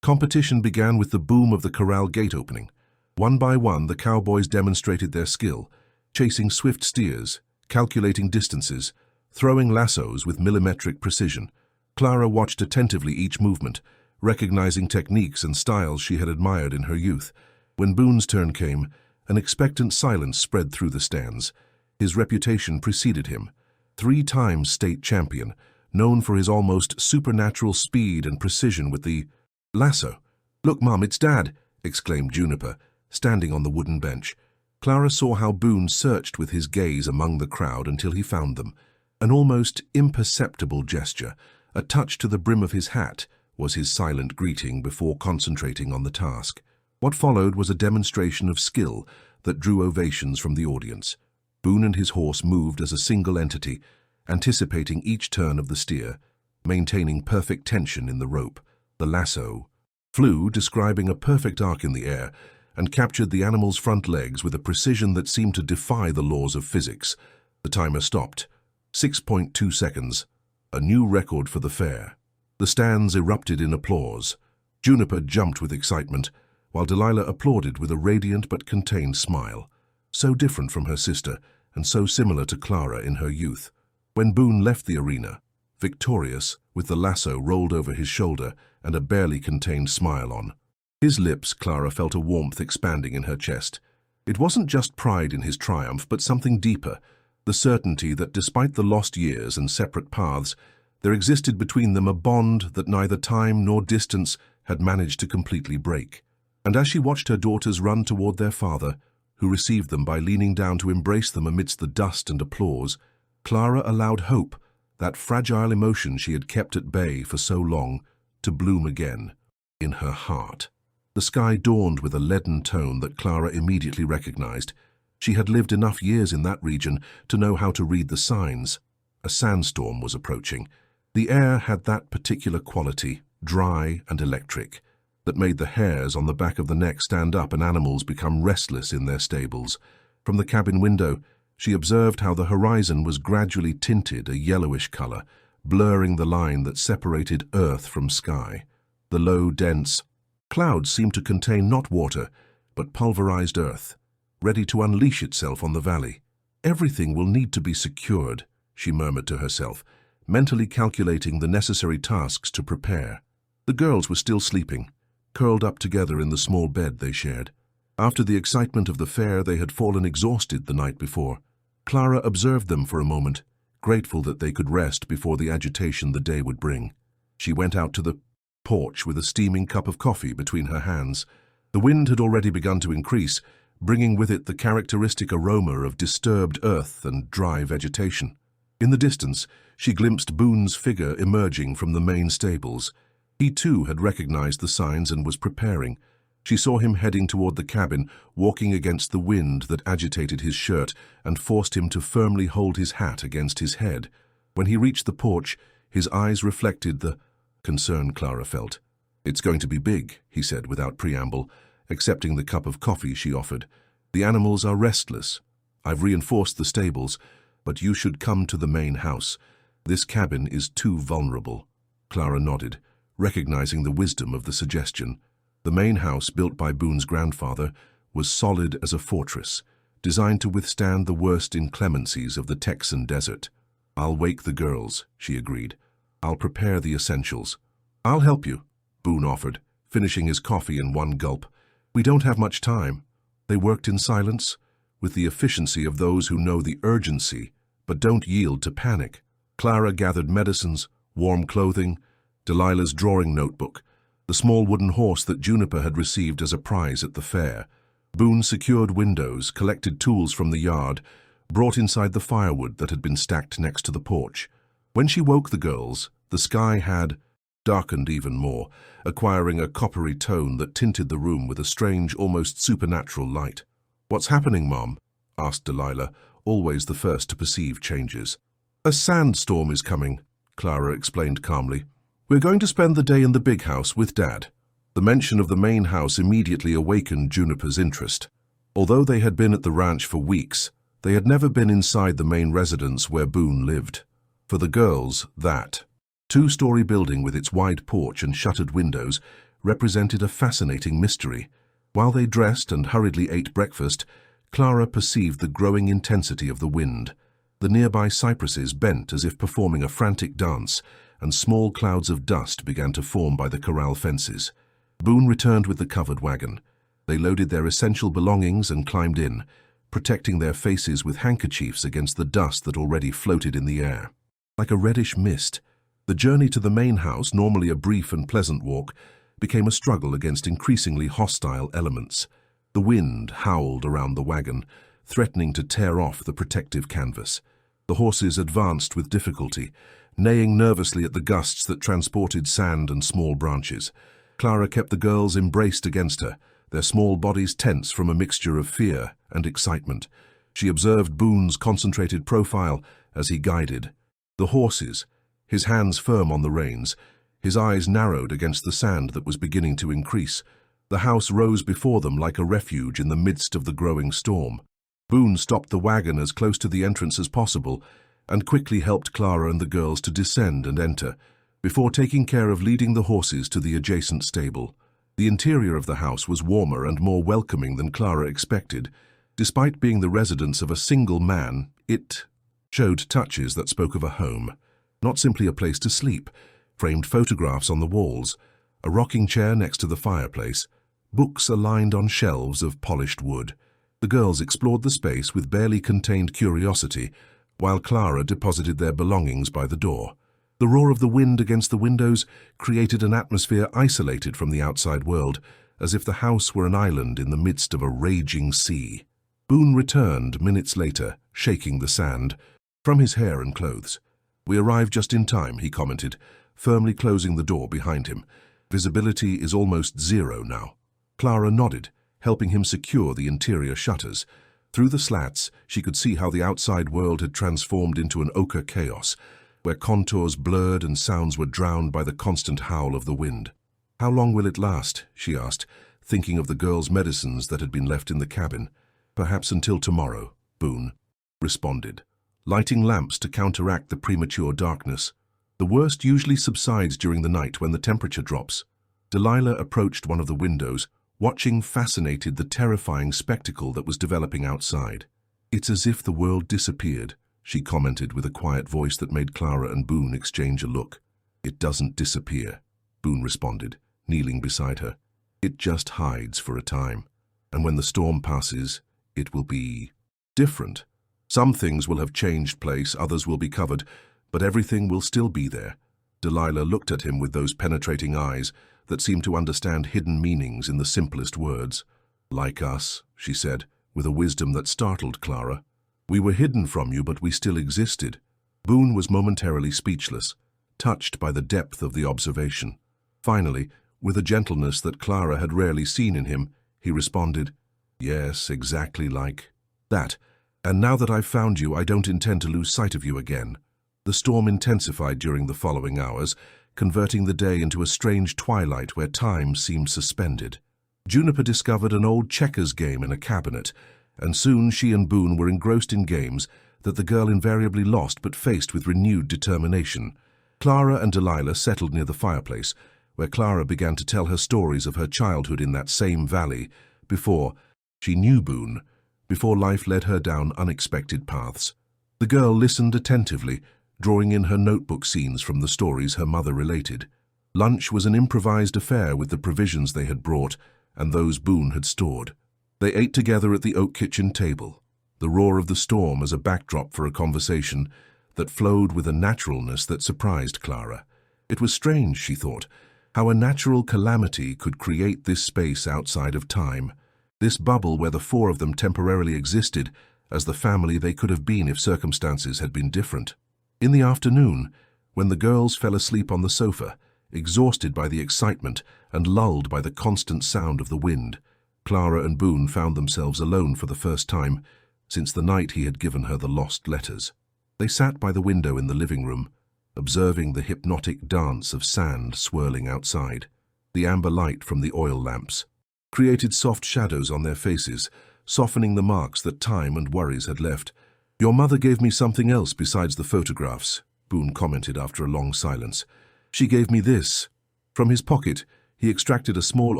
competition began with the boom of the corral gate opening. One by one, the cowboys demonstrated their skill, chasing swift steers, calculating distances, throwing lassos with millimetric precision. Clara watched attentively each movement, recognizing techniques and styles she had admired in her youth. When Boone's turn came, an expectant silence spread through the stands. His reputation preceded him. 3 times state champion, known for his almost supernatural speed and precision with the lasso. "Look, Mum, it's Dad!" exclaimed Juniper, standing on the wooden bench. Clara saw how Boone searched with his gaze among the crowd until he found them. An almost imperceptible gesture, a touch to the brim of his hat, was his silent greeting before concentrating on the task. What followed was a demonstration of skill that drew ovations from the audience. Boone and his horse moved as a single entity, anticipating each turn of the steer, maintaining perfect tension in the rope. The lasso flew, describing a perfect arc in the air, and captured the animal's front legs with a precision that seemed to defy the laws of physics. The timer stopped. 6.2 seconds. A new record for the fair. The stands erupted in applause. Juniper jumped with excitement, while Delilah applauded with a radiant but contained smile. So different from her sister, and so similar to Clara in her youth. When Boone left the arena, victorious, with the lasso rolled over his shoulder and a barely contained smile on his lips, Clara felt a warmth expanding in her chest. It wasn't just pride in his triumph, but something deeper, the certainty that despite the lost years and separate paths, there existed between them a bond that neither time nor distance had managed to completely break. And as she watched her daughters run toward their father, who received them by leaning down to embrace them amidst the dust and applause, Clara allowed hope, that fragile emotion she had kept at bay for so long, to bloom again in her heart. The sky dawned with a leaden tone that Clara immediately recognized. She had lived enough years in that region to know how to read the signs. A sandstorm was approaching. The air had that particular quality, dry and electric, that made the hairs on the back of the neck stand up and animals become restless in their stables. From the cabin window, she observed how the horizon was gradually tinted a yellowish color, blurring the line that separated earth from sky. The low, dense clouds seemed to contain not water, but pulverized earth, ready to unleash itself on the valley. "Everything will need to be secured," she murmured to herself, mentally calculating the necessary tasks to prepare. The girls were still sleeping, curled up together in the small bed they shared. After the excitement of the fair, they had fallen exhausted the night before. Clara observed them for a moment, grateful that they could rest before the agitation the day would bring. She went out to the porch with a steaming cup of coffee between her hands. The wind had already begun to increase, bringing with it the characteristic aroma of disturbed earth and dry vegetation. In the distance, she glimpsed Boone's figure emerging from the main stables. He too had recognized the signs and was preparing. She saw him heading toward the cabin, walking against the wind that agitated his shirt and forced him to firmly hold his hat against his head. When he reached the porch, his eyes reflected the concern Clara felt. "It's going to be big," he said without preamble, accepting the cup of coffee she offered. "The animals are restless. I've reinforced the stables, but you should come to the main house. This cabin is too vulnerable." Clara nodded, recognizing the wisdom of the suggestion. The main house, built by Boone's grandfather, was solid as a fortress, designed to withstand the worst inclemencies of the Texan desert. "I'll wake the girls," she agreed. "I'll prepare the essentials." "I'll help you," Boone offered, finishing his coffee in one gulp. "We don't have much time." They worked in silence, with the efficiency of those who know the urgency but don't yield to panic. Clara gathered medicines, warm clothing, Delilah's drawing notebook, the small wooden horse that Juniper had received as a prize at the fair. Boone secured windows, collected tools from the yard, brought inside the firewood that had been stacked next to the porch. When she woke the girls, the sky had darkened even more, acquiring a coppery tone that tinted the room with a strange, almost supernatural light. "What's happening, Mom?" asked Delilah, always the first to perceive changes. "A sandstorm is coming," Clara explained calmly. "We're going to spend the day in the big house with Dad." The mention of the main house immediately awakened Juniper's interest. Although they had been at the ranch for weeks, they had never been inside the main residence where Boone lived. For the girls, that Two-story building with its wide porch and shuttered windows represented a fascinating mystery. While they dressed and hurriedly ate breakfast, Clara perceived the growing intensity of the wind. The nearby cypresses bent as if performing a frantic dance, and small clouds of dust began to form by the corral fences. Boone returned with the covered wagon. They loaded their essential belongings and climbed in, protecting their faces with handkerchiefs against the dust that already floated in the air. Like a reddish mist, the journey to the main house, normally a brief and pleasant walk, became a struggle against increasingly hostile elements. The wind howled around the wagon, threatening to tear off the protective canvas. The horses advanced with difficulty, neighing nervously at the gusts that transported sand and small branches. Clara kept the girls embraced against her, their small bodies tense from a mixture of fear and excitement. She observed Boone's concentrated profile as he guided. The horses, his hands firm on the reins, his eyes narrowed against the sand that was beginning to increase. The house rose before them like a refuge in the midst of the growing storm. Boone stopped the wagon as close to the entrance as possible and quickly helped Clara and the girls to descend and enter, before taking care of leading the horses to the adjacent stable. The interior of the house was warmer and more welcoming than Clara expected. Despite being the residence of a single man, it showed touches that spoke of a home, not simply a place to sleep. Framed photographs on the walls, a rocking chair next to the fireplace, books aligned on shelves of polished wood. The girls explored the space with barely contained curiosity, while Clara deposited their belongings by the door. The roar of the wind against the windows created an atmosphere isolated from the outside world, as if the house were an island in the midst of a raging sea. Boone returned minutes later, shaking the sand from his hair and clothes. "We arrived just in time," he commented, firmly closing the door behind him. "Visibility is almost zero now." Clara nodded, helping him secure the interior shutters. Through the slats, she could see how the outside world had transformed into an ochre chaos, where contours blurred and sounds were drowned by the constant howl of the wind. "How long will it last?" she asked, thinking of the girls' medicines that had been left in the cabin. "Perhaps until tomorrow," Boone responded, lighting lamps to counteract the premature darkness. "The worst usually subsides during the night when the temperature drops." Delilah approached one of the windows, watching fascinated the terrifying spectacle that was developing outside. "It's as if the world disappeared," she commented with a quiet voice that made Clara and Boone exchange a look. "It doesn't disappear," Boone responded, kneeling beside her. "It just hides for a time, and when the storm passes, it will be different. Some things will have changed place, others will be covered, but everything will still be there." Delilah looked at him with those penetrating eyes that seemed to understand hidden meanings in the simplest words. "Like us," she said, with a wisdom that startled Clara. "We were hidden from you, but we still existed." Boone was momentarily speechless, touched by the depth of the observation. Finally, with a gentleness that Clara had rarely seen in him, he responded, "Yes, exactly like that. And now that I've found you, I don't intend to lose sight of you again." The storm intensified during the following hours, converting the day into a strange twilight where time seemed suspended. Juniper discovered an old checkers game in a cabinet, and soon she and Boone were engrossed in games that the girl invariably lost but faced with renewed determination. Clara and Delilah settled near the fireplace, where Clara began to tell her stories of her childhood in that same valley, before she knew Boone, before life led her down unexpected paths. The girl listened attentively, drawing in her notebook scenes from the stories her mother related. Lunch was an improvised affair with the provisions they had brought and those Boone had stored. They ate together at the oak kitchen table, the roar of the storm as a backdrop for a conversation that flowed with a naturalness that surprised Clara. It was strange, she thought, how a natural calamity could create this space outside of time, this bubble where the four of them temporarily existed as the family they could have been if circumstances had been different. In the afternoon, when the girls fell asleep on the sofa, exhausted by the excitement and lulled by the constant sound of the wind, Clara and Boone found themselves alone for the first time since the night he had given her the lost letters. They sat by the window in the living room, observing the hypnotic dance of sand swirling outside. The amber light from the oil lamps created soft shadows on their faces, softening the marks that time and worries had left. "Your mother gave me something else besides the photographs," Boone commented after a long silence. "She gave me this." From his pocket, he extracted a small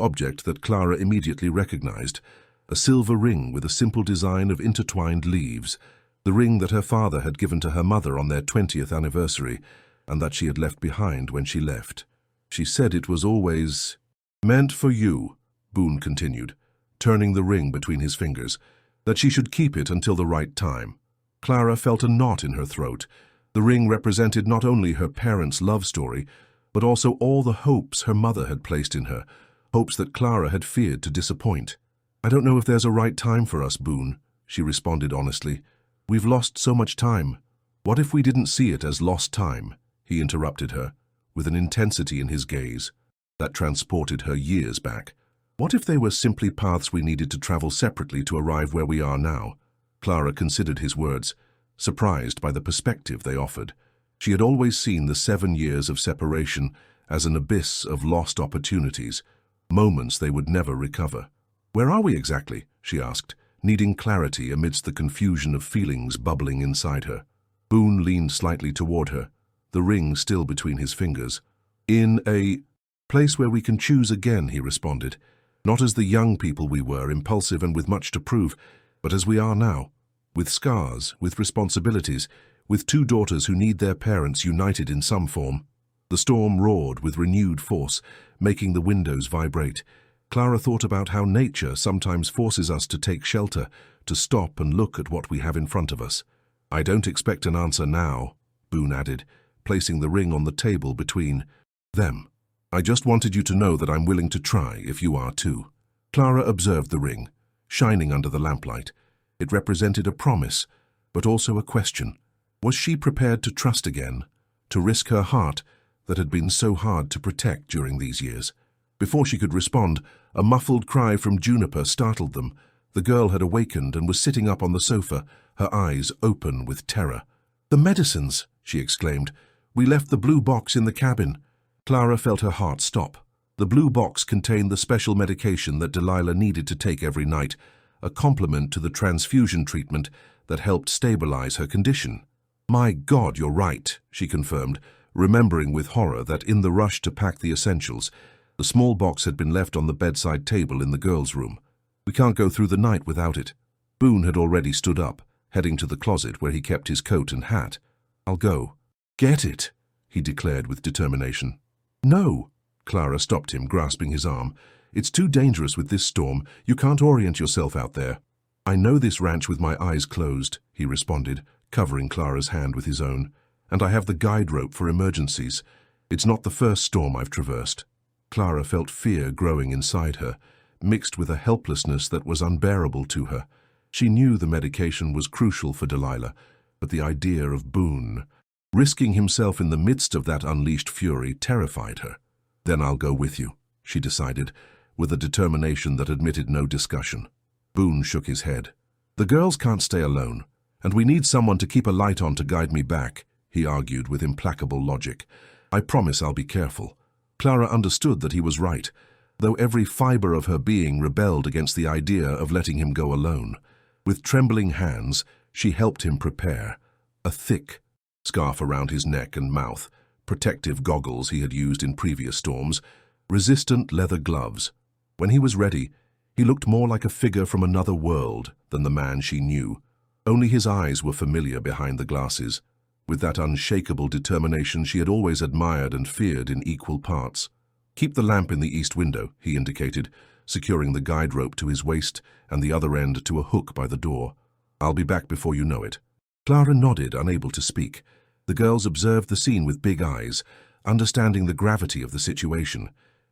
object that Clara immediately recognized, a silver ring with a simple design of intertwined leaves, the ring that her father had given to her mother on their 20th anniversary, and that she had left behind when she left. "She said it was always meant for you," Boone continued, turning the ring between his fingers, "that she should keep it until the right time." Clara felt a knot in her throat. The ring represented not only her parents' love story, but also all the hopes her mother had placed in her, hopes that Clara had feared to disappoint. "I don't know if there's a right time for us, Boone," she responded honestly. "We've lost so much time." "What if we didn't see it as lost time?" he interrupted her, with an intensity in his gaze that transported her years back. "What if they were simply paths we needed to travel separately to arrive where we are now?" Clara considered his words, surprised by the perspective they offered. She had always seen the 7 years of separation as an abyss of lost opportunities, moments they would never recover. "Where are we exactly?" she asked, needing clarity amidst the confusion of feelings bubbling inside her. Boone leaned slightly toward her, the ring still between his fingers. "In a place where we can choose again," he responded. "Not as the young people we were, impulsive and with much to prove, but as we are now, with scars, with responsibilities, with 2 daughters who need their parents united in some form." The storm roared with renewed force, making the windows vibrate. Clara thought about how nature sometimes forces us to take shelter, to stop and look at what we have in front of us. "I don't expect an answer now," Boone added, placing the ring on the table between them. "I just wanted you to know that I'm willing to try if you are too." Clara observed the ring, shining under the lamplight. It represented a promise, but also a question. Was she prepared to trust again, to risk her heart that had been so hard to protect during these years? Before she could respond, a muffled cry from Juniper startled them. The girl had awakened and was sitting up on the sofa, her eyes open with terror. "The medicines!" she exclaimed. "We left the blue box in the cabin." Clara felt her heart stop. The blue box contained the special medication that Delilah needed to take every night, a complement to the transfusion treatment that helped stabilize her condition. "My God, you're right," she confirmed, remembering with horror that in the rush to pack the essentials, the small box had been left on the bedside table in the girls' room. "We can't go through the night without it." Boone had already stood up, heading to the closet where he kept his coat and hat. "I'll go." "Get it," he declared with determination. "No." Clara stopped him, grasping his arm. "It's too dangerous with this storm. You can't orient yourself out there." "I know this ranch with my eyes closed," he responded, covering Clara's hand with his own. "And I have the guide rope for emergencies. It's not the first storm I've traversed." Clara felt fear growing inside her, mixed with a helplessness that was unbearable to her. She knew the medication was crucial for Delilah, but the idea of Boone risking himself in the midst of that unleashed fury terrified her. "Then I'll go with you," she decided, with a determination that admitted no discussion. Boone shook his head. "The girls can't stay alone, and we need someone to keep a light on to guide me back," he argued with implacable logic. "I promise I'll be careful." Clara understood that he was right, though every fiber of her being rebelled against the idea of letting him go alone. With trembling hands, she helped him prepare. A thick scarf around his neck and mouth, protective goggles he had used in previous storms, resistant leather gloves. When he was ready, he looked more like a figure from another world than the man she knew. Only his eyes were familiar behind the glasses, with that unshakable determination she had always admired and feared in equal parts. "Keep the lamp in the east window," he indicated, securing the guide rope to his waist and the other end to a hook by the door. "I'll be back before you know it." Clara nodded, unable to speak. The girls observed the scene with big eyes, understanding the gravity of the situation.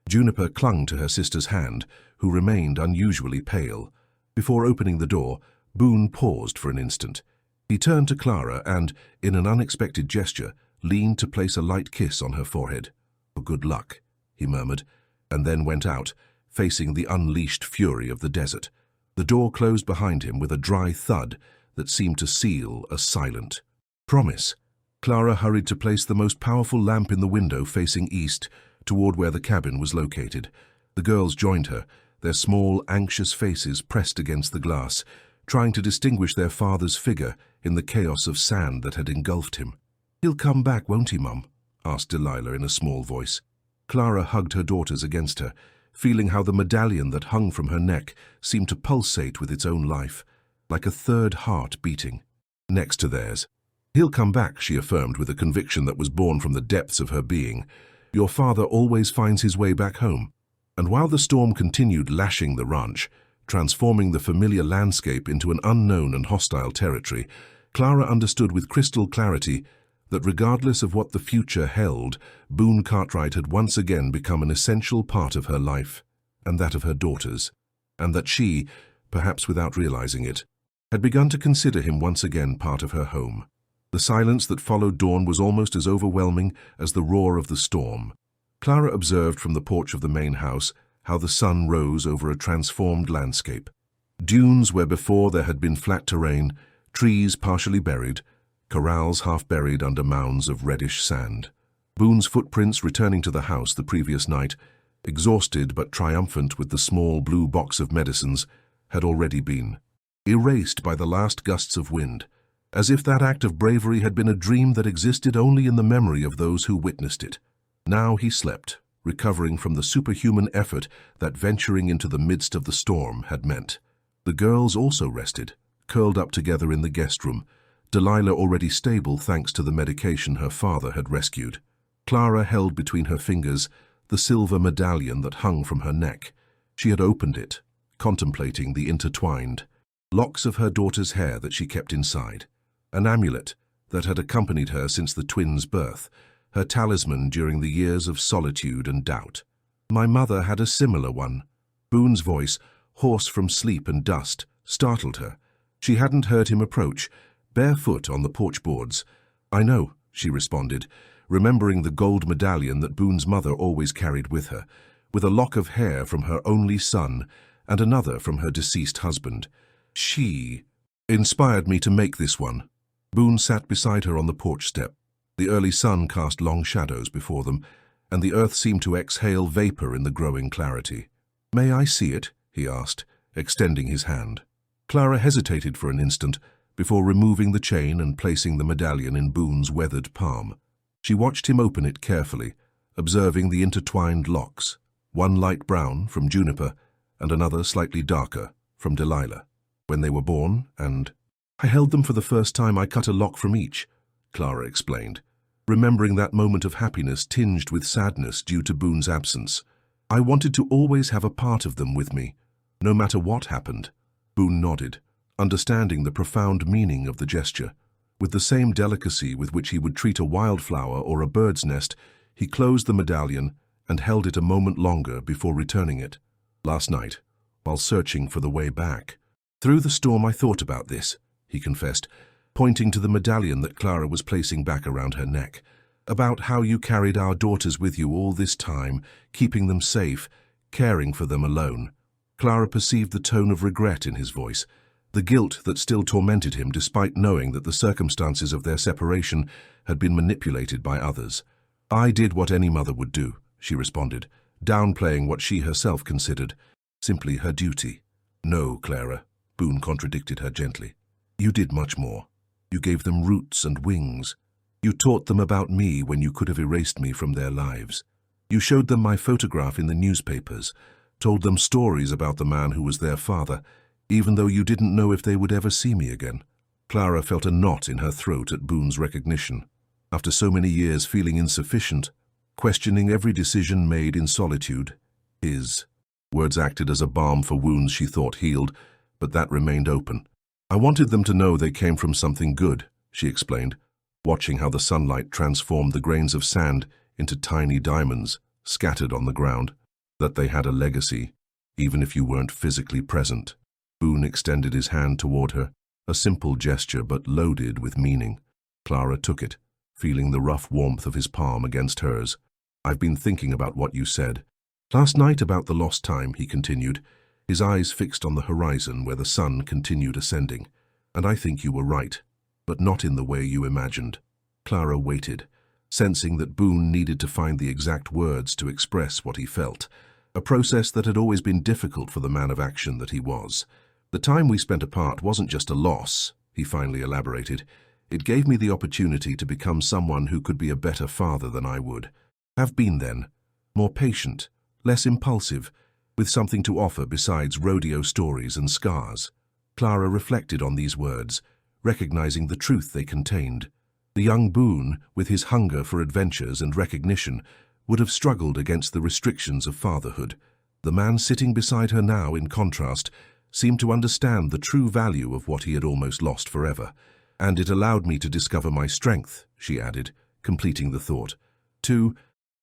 Juniper clung to her sister's hand, who remained unusually pale. Before opening the door, Boone paused for an instant. He turned to Clara and, in an unexpected gesture, leaned to place a light kiss on her forehead. "For good luck," he murmured, and then went out, facing the unleashed fury of the desert. The door closed behind him with a dry thud that seemed to seal a silent promise. Clara hurried to place the most powerful lamp in the window facing east, toward where the cabin was located. The girls joined her, their small, anxious faces pressed against the glass, trying to distinguish their father's figure in the chaos of sand that had engulfed him. "He'll come back, won't he, Mum?" asked Delilah in a small voice. Clara hugged her daughters against her, feeling how the medallion that hung from her neck seemed to pulsate with its own life, like a third heart beating, next to theirs. "He'll come back," she affirmed with a conviction that was born from the depths of her being. "Your father always finds his way back home." And while the storm continued lashing the ranch, transforming the familiar landscape into an unknown and hostile territory, Clara understood with crystal clarity that regardless of what the future held, Boone Cartwright had once again become an essential part of her life, and that of her daughters, and that she, perhaps without realizing it, had begun to consider him once again part of her home. The silence that followed dawn was almost as overwhelming as the roar of the storm. Clara observed from the porch of the main house how the sun rose over a transformed landscape. Dunes where before there had been flat terrain, trees partially buried, corrals half buried under mounds of reddish sand. Boone's footprints returning to the house the previous night, exhausted but triumphant with the small blue box of medicines, had already been erased by the last gusts of wind, as if that act of bravery had been a dream that existed only in the memory of those who witnessed it. Now he slept, recovering from the superhuman effort that venturing into the midst of the storm had meant. The girls also rested, curled up together in the guest room, Delilah already stable thanks to the medication her father had rescued. Clara held between her fingers the silver medallion that hung from her neck. She had opened it, contemplating the intertwined locks of her daughter's hair that she kept inside, an amulet that had accompanied her since the twins' birth, her talisman during the years of solitude and doubt. "My mother had a similar one." Boone's voice, hoarse from sleep and dust, startled her. She hadn't heard him approach, barefoot on the porch boards. "I know," she responded, remembering the gold medallion that Boone's mother always carried with her, with a lock of hair from her only son and another from her deceased husband. "She inspired me to make this one." Boone sat beside her on the porch step. The early sun cast long shadows before them, and the earth seemed to exhale vapor in the growing clarity. "May I see it?" he asked, extending his hand. Clara hesitated for an instant before removing the chain and placing the medallion in Boone's weathered palm. She watched him open it carefully, observing the intertwined locks, one light brown from Juniper and another slightly darker from Delilah. "When they were born, and I held them for the first time, I cut a lock from each," Clara explained, remembering that moment of happiness tinged with sadness due to Boone's absence. "I wanted to always have a part of them with me, no matter what happened." Boone nodded, understanding the profound meaning of the gesture. With the same delicacy with which he would treat a wildflower or a bird's nest, he closed the medallion and held it a moment longer before returning it. "Last night, while searching for the way back, through the storm I thought about this," he confessed, pointing to the medallion that Clara was placing back around her neck. "About how you carried our daughters with you all this time, keeping them safe, caring for them alone." Clara perceived the tone of regret in his voice, the guilt that still tormented him despite knowing that the circumstances of their separation had been manipulated by others. "I did what any mother would do," she responded, downplaying what she herself considered simply her duty. "No, Clara," Boone contradicted her gently. "You did much more. You gave them roots and wings. You taught them about me when you could have erased me from their lives. You showed them my photograph in the newspapers, told them stories about the man who was their father, even though you didn't know if they would ever see me again." Clara felt a knot in her throat at Boone's recognition. After so many years feeling insufficient, questioning every decision made in solitude, his words acted as a balm for wounds she thought healed, but that remained open. "I wanted them to know they came from something good," she explained, watching how the sunlight transformed the grains of sand into tiny diamonds scattered on the ground. "That they had a legacy, even if you weren't physically present." Boone extended his hand toward her, a simple gesture but loaded with meaning. Clara took it, feeling the rough warmth of his palm against hers. "I've been thinking about what you said last night about the lost time," he continued, his eyes fixed on the horizon where the sun continued ascending. "And I think you were right, but not in the way you imagined." Clara waited, sensing that Boone needed to find the exact words to express what he felt, a process that had always been difficult for the man of action that he was. "The time we spent apart wasn't just a loss," he finally elaborated. It gave me the opportunity to become someone who could be a better father than I would have been then, more patient, less impulsive, with something to offer besides rodeo stories and scars. Clara reflected on these words, recognizing the truth they contained. The young Boone, with his hunger for adventures and recognition, would have struggled against the restrictions of fatherhood. The man sitting beside her now, in contrast, seemed to understand the true value of what he had almost lost forever. And it allowed me to discover my strength, she added, completing the thought. To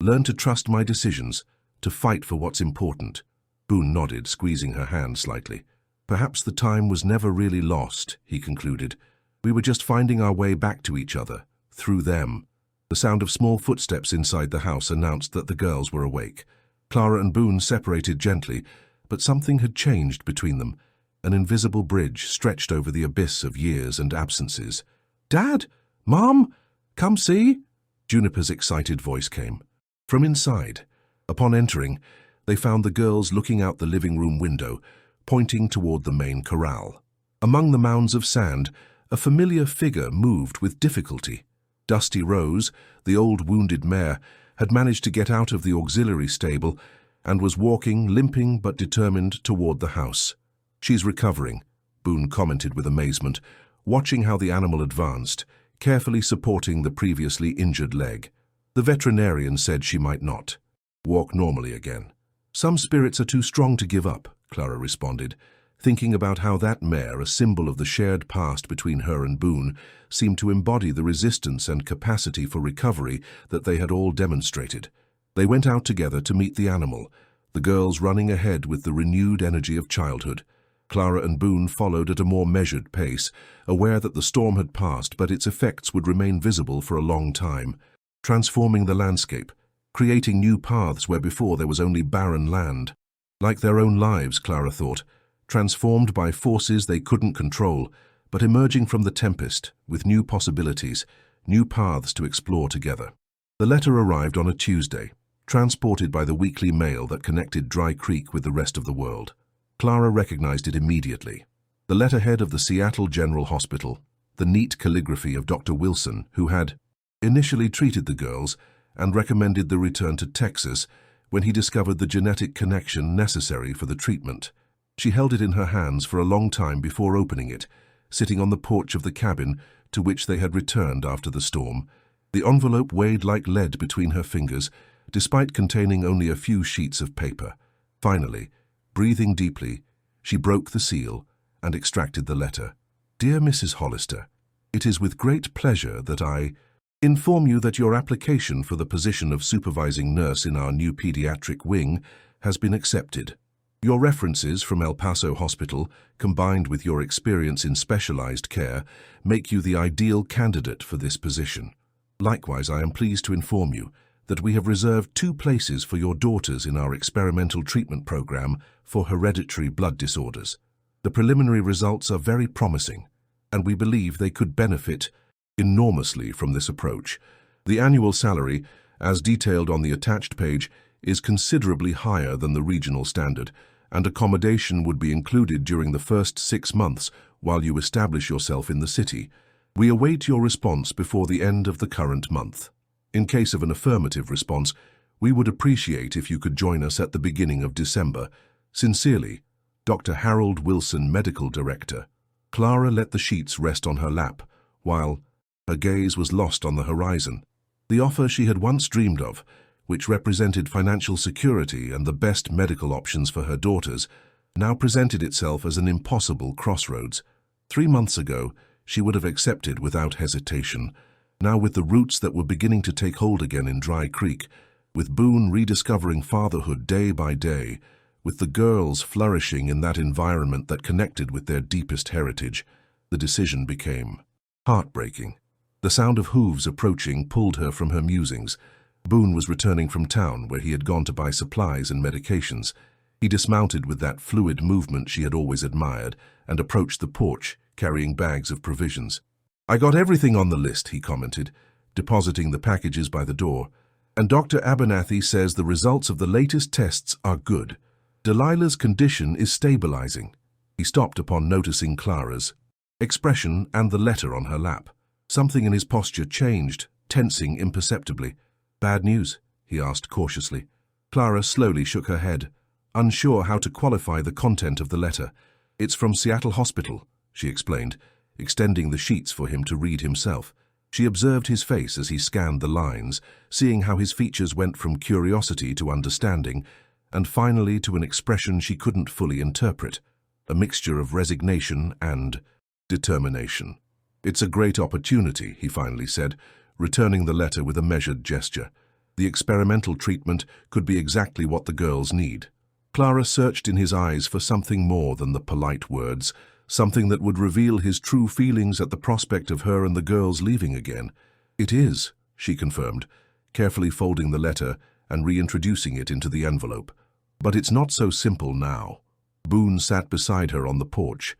learn to trust my decisions, to fight for what's important. Boone nodded, squeezing her hand slightly. Perhaps the time was never really lost, he concluded. We were just finding our way back to each other, through them. The sound of small footsteps inside the house announced that the girls were awake. Clara and Boone separated gently, but something had changed between them. An invisible bridge stretched over the abyss of years and absences. "Dad! Mom! Come see!" Juniper's excited voice came. From inside, upon entering, they found the girls looking out the living room window, pointing toward the main corral. Among the mounds of sand, a familiar figure moved with difficulty. Dusty Rose, the old wounded mare, had managed to get out of the auxiliary stable and was walking, limping but determined, toward the house. "She's recovering," Boone commented with amazement, watching how the animal advanced, carefully supporting the previously injured leg. The veterinarian said she might not walk normally again. "Some spirits are too strong to give up," Clara responded, thinking about how that mare, a symbol of the shared past between her and Boone, seemed to embody the resistance and capacity for recovery that they had all demonstrated. They went out together to meet the animal, the girls running ahead with the renewed energy of childhood. Clara and Boone followed at a more measured pace, aware that the storm had passed but its effects would remain visible for a long time, transforming the landscape, creating new paths where before there was only barren land. Like their own lives, Clara thought, transformed by forces they couldn't control, but emerging from the tempest with new possibilities, new paths to explore together. The letter arrived on a Tuesday, transported by the weekly mail that connected Dry Creek with the rest of the world. Clara recognized it immediately. The letterhead of the Seattle General Hospital, the neat calligraphy of Dr. Wilson, who had initially treated the girls and recommended the return to Texas when he discovered the genetic connection necessary for the treatment. She held it in her hands for a long time before opening it, sitting on the porch of the cabin to which they had returned after the storm. The envelope weighed like lead between her fingers, despite containing only a few sheets of paper. Finally, breathing deeply, she broke the seal and extracted the letter. "Dear Mrs. Hollister, it is with great pleasure that I inform you that your application for the position of supervising nurse in our new pediatric wing has been accepted. Your references from El Paso Hospital, combined with your experience in specialized care, make you the ideal candidate for this position. Likewise, I am pleased to inform you that we have reserved 2 places for your daughters in our experimental treatment program for hereditary blood disorders. The preliminary results are very promising, and we believe they could benefit enormously from this approach. The annual salary, as detailed on the attached page, is considerably higher than the regional standard, and accommodation would be included during the first 6 months while you establish yourself in the city. We await your response before the end of the current month. In case of an affirmative response, we would appreciate if you could join us at the beginning of December. Sincerely, Dr. Harold Wilson, Medical Director." Clara let the sheets rest on her lap, while her gaze was lost on the horizon. The offer she had once dreamed of, which represented financial security and the best medical options for her daughters, now presented itself as an impossible crossroads. 3 months ago, she would have accepted without hesitation. Now, with the roots that were beginning to take hold again in Dry Creek, with Boone rediscovering fatherhood day by day, with the girls flourishing in that environment that connected with their deepest heritage, the decision became heartbreaking. The sound of hooves approaching pulled her from her musings. Boone was returning from town, where he had gone to buy supplies and medications. He dismounted with that fluid movement she had always admired and approached the porch, carrying bags of provisions. "I got everything on the list," he commented, depositing the packages by the door. "And Dr. Abernathy says the results of the latest tests are good. Delilah's condition is stabilizing." He stopped upon noticing Clara's expression and the letter on her lap. Something in his posture changed, tensing imperceptibly. "Bad news?" he asked cautiously. Clara slowly shook her head, unsure how to qualify the content of the letter. "It's from Seattle Hospital," she explained, extending the sheets for him to read himself. She observed his face as he scanned the lines, seeing how his features went from curiosity to understanding, and finally to an expression she couldn't fully interpret, a mixture of resignation and determination. "It's a great opportunity," he finally said, returning the letter with a measured gesture. "The experimental treatment could be exactly what the girls need." Clara searched in his eyes for something more than the polite words, something that would reveal his true feelings at the prospect of her and the girls leaving again. "It is," she confirmed, carefully folding the letter and reintroducing it into the envelope. "But it's not so simple now." Boone sat beside her on the porch,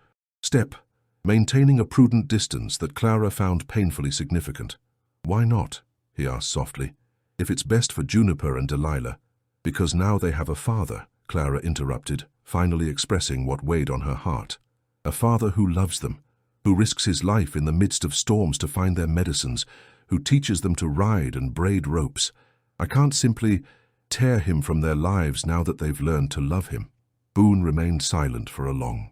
maintaining a prudent distance that Clara found painfully significant. "Why not?" he asked softly. "If it's best for Juniper and Delilah." "Because now they have a father," Clara interrupted, finally expressing what weighed on her heart. "A father who loves them, who risks his life in the midst of storms to find their medicines, who teaches them to ride and braid ropes. I can't simply tear him from their lives now that they've learned to love him." Boone remained silent for a long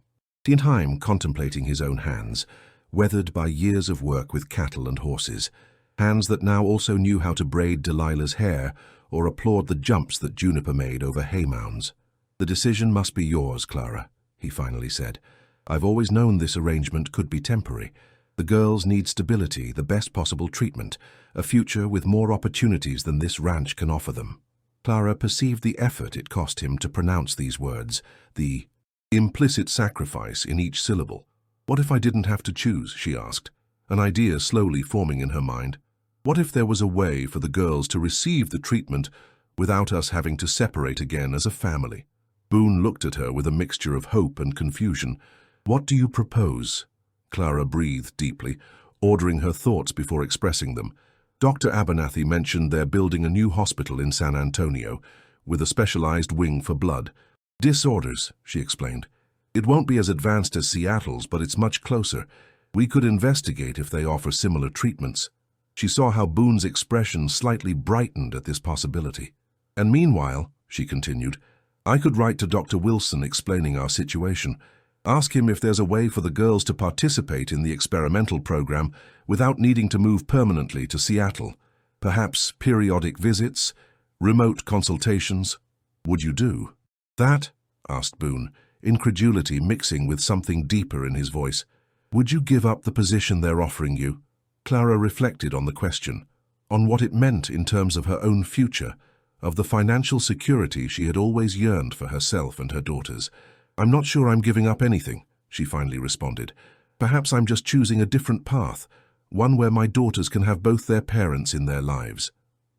time, contemplating his own hands, weathered by years of work with cattle and horses, hands that now also knew how to braid Delilah's hair or applaud the jumps that Juniper made over hay mounds. "The decision must be yours, Clara," he finally said. "I've always known this arrangement could be temporary. The girls need stability, the best possible treatment, a future with more opportunities than this ranch can offer them." Clara perceived the effort it cost him to pronounce these words, the implicit sacrifice in each syllable. "What if I didn't have to choose?" she asked, an idea slowly forming in her mind. "What if there was a way for the girls to receive the treatment without us having to separate again as a family?" Boone looked at her with a mixture of hope and confusion. "What do you propose?" Clara breathed deeply, ordering her thoughts before expressing them. "Dr. Abernathy mentioned they're building a new hospital in San Antonio, with a specialized wing for blood disorders," she explained. "It won't be as advanced as Seattle's, but it's much closer. We could investigate if they offer similar treatments." She saw how Boone's expression slightly brightened at this possibility. "And meanwhile," she continued, "I could write to Dr. Wilson explaining our situation. Ask him if there's a way for the girls to participate in the experimental program without needing to move permanently to Seattle. Perhaps periodic visits, remote consultations. Would you do that?" asked Boone, incredulity mixing with something deeper in his voice. "Would you give up the position they're offering you?" Clara reflected on the question, on what it meant in terms of her own future, of the financial security she had always yearned for herself and her daughters. "I'm not sure I'm giving up anything," she finally responded. "Perhaps I'm just choosing a different path, one where my daughters can have both their parents in their lives."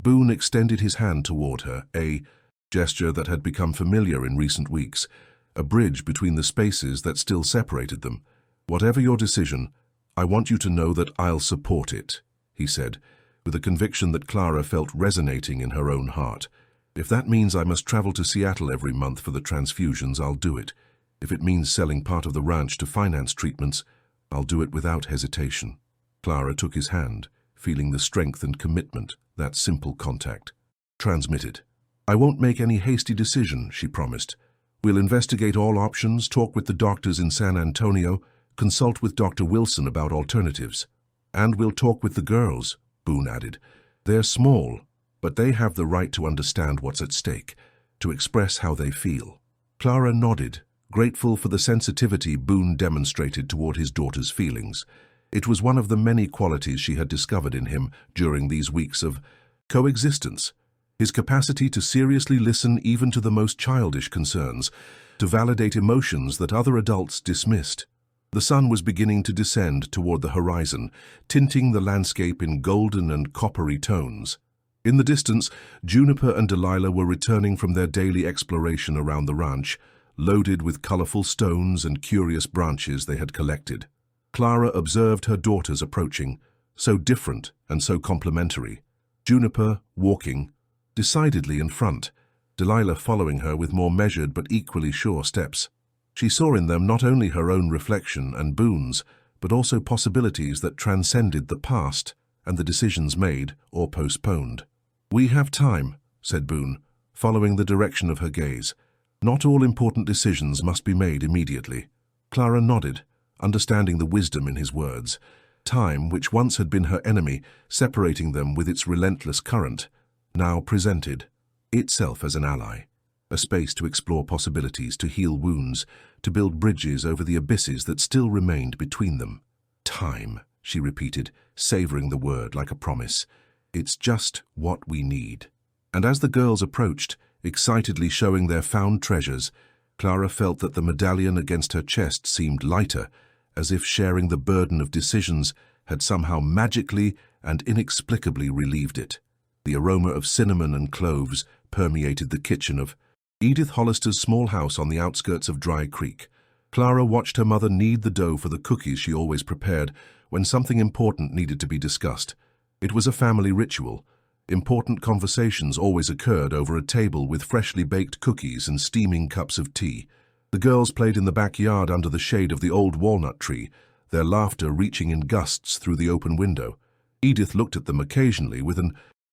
Boone extended his hand toward her, a gesture that had become familiar in recent weeks, a bridge between the spaces that still separated them. "Whatever your decision, I want you to know that I'll support it," he said, with a conviction that Clara felt resonating in her own heart. "If that means I must travel to Seattle every month for the transfusions, I'll do it. If it means selling part of the ranch to finance treatments, I'll do it without hesitation." Clara took his hand, feeling the strength and commitment that simple contact transmitted. "I won't make any hasty decision," she promised. "We'll investigate all options, talk with the doctors in San Antonio, consult with Dr. Wilson about alternatives. And we'll talk with the girls," Boone added. "They're small, but they have the right to understand what's at stake, to express how they feel." Clara nodded, grateful for the sensitivity Boone demonstrated toward his daughter's feelings. It was one of the many qualities she had discovered in him during these weeks of coexistence. His capacity to seriously listen even to the most childish concerns, to validate emotions that other adults dismissed. The sun was beginning to descend toward the horizon, tinting the landscape in golden and coppery tones. In the distance, Juniper and Delilah were returning from their daily exploration around the ranch, loaded with colorful stones and curious branches they had collected. Clara observed her daughters approaching, so different and so complementary. Juniper, walking, decidedly in front, Delilah following her with more measured but equally sure steps. She saw in them not only her own reflection and Boone's, but also possibilities that transcended the past and the decisions made or postponed. "We have time," said Boone, following the direction of her gaze. "Not all important decisions must be made immediately." Clara nodded, understanding the wisdom in his words. Time, which once had been her enemy, separating them with its relentless current, now presented itself as an ally, a space to explore possibilities, to heal wounds, to build bridges over the abysses that still remained between them. "Time," she repeated, savoring the word like a promise. "It's just what we need." And as the girls approached, excitedly showing their found treasures, Clara felt that the medallion against her chest seemed lighter, as if sharing the burden of decisions had somehow magically and inexplicably relieved it. The aroma of cinnamon and cloves permeated the kitchen of Edith Hollister's small house on the outskirts of Dry Creek. Clara watched her mother knead the dough for the cookies she always prepared when something important needed to be discussed. It was a family ritual. Important conversations always occurred over a table with freshly baked cookies and steaming cups of tea. The girls played in the backyard under the shade of the old walnut tree, their laughter reaching in gusts through the open window. Edith looked at them occasionally with an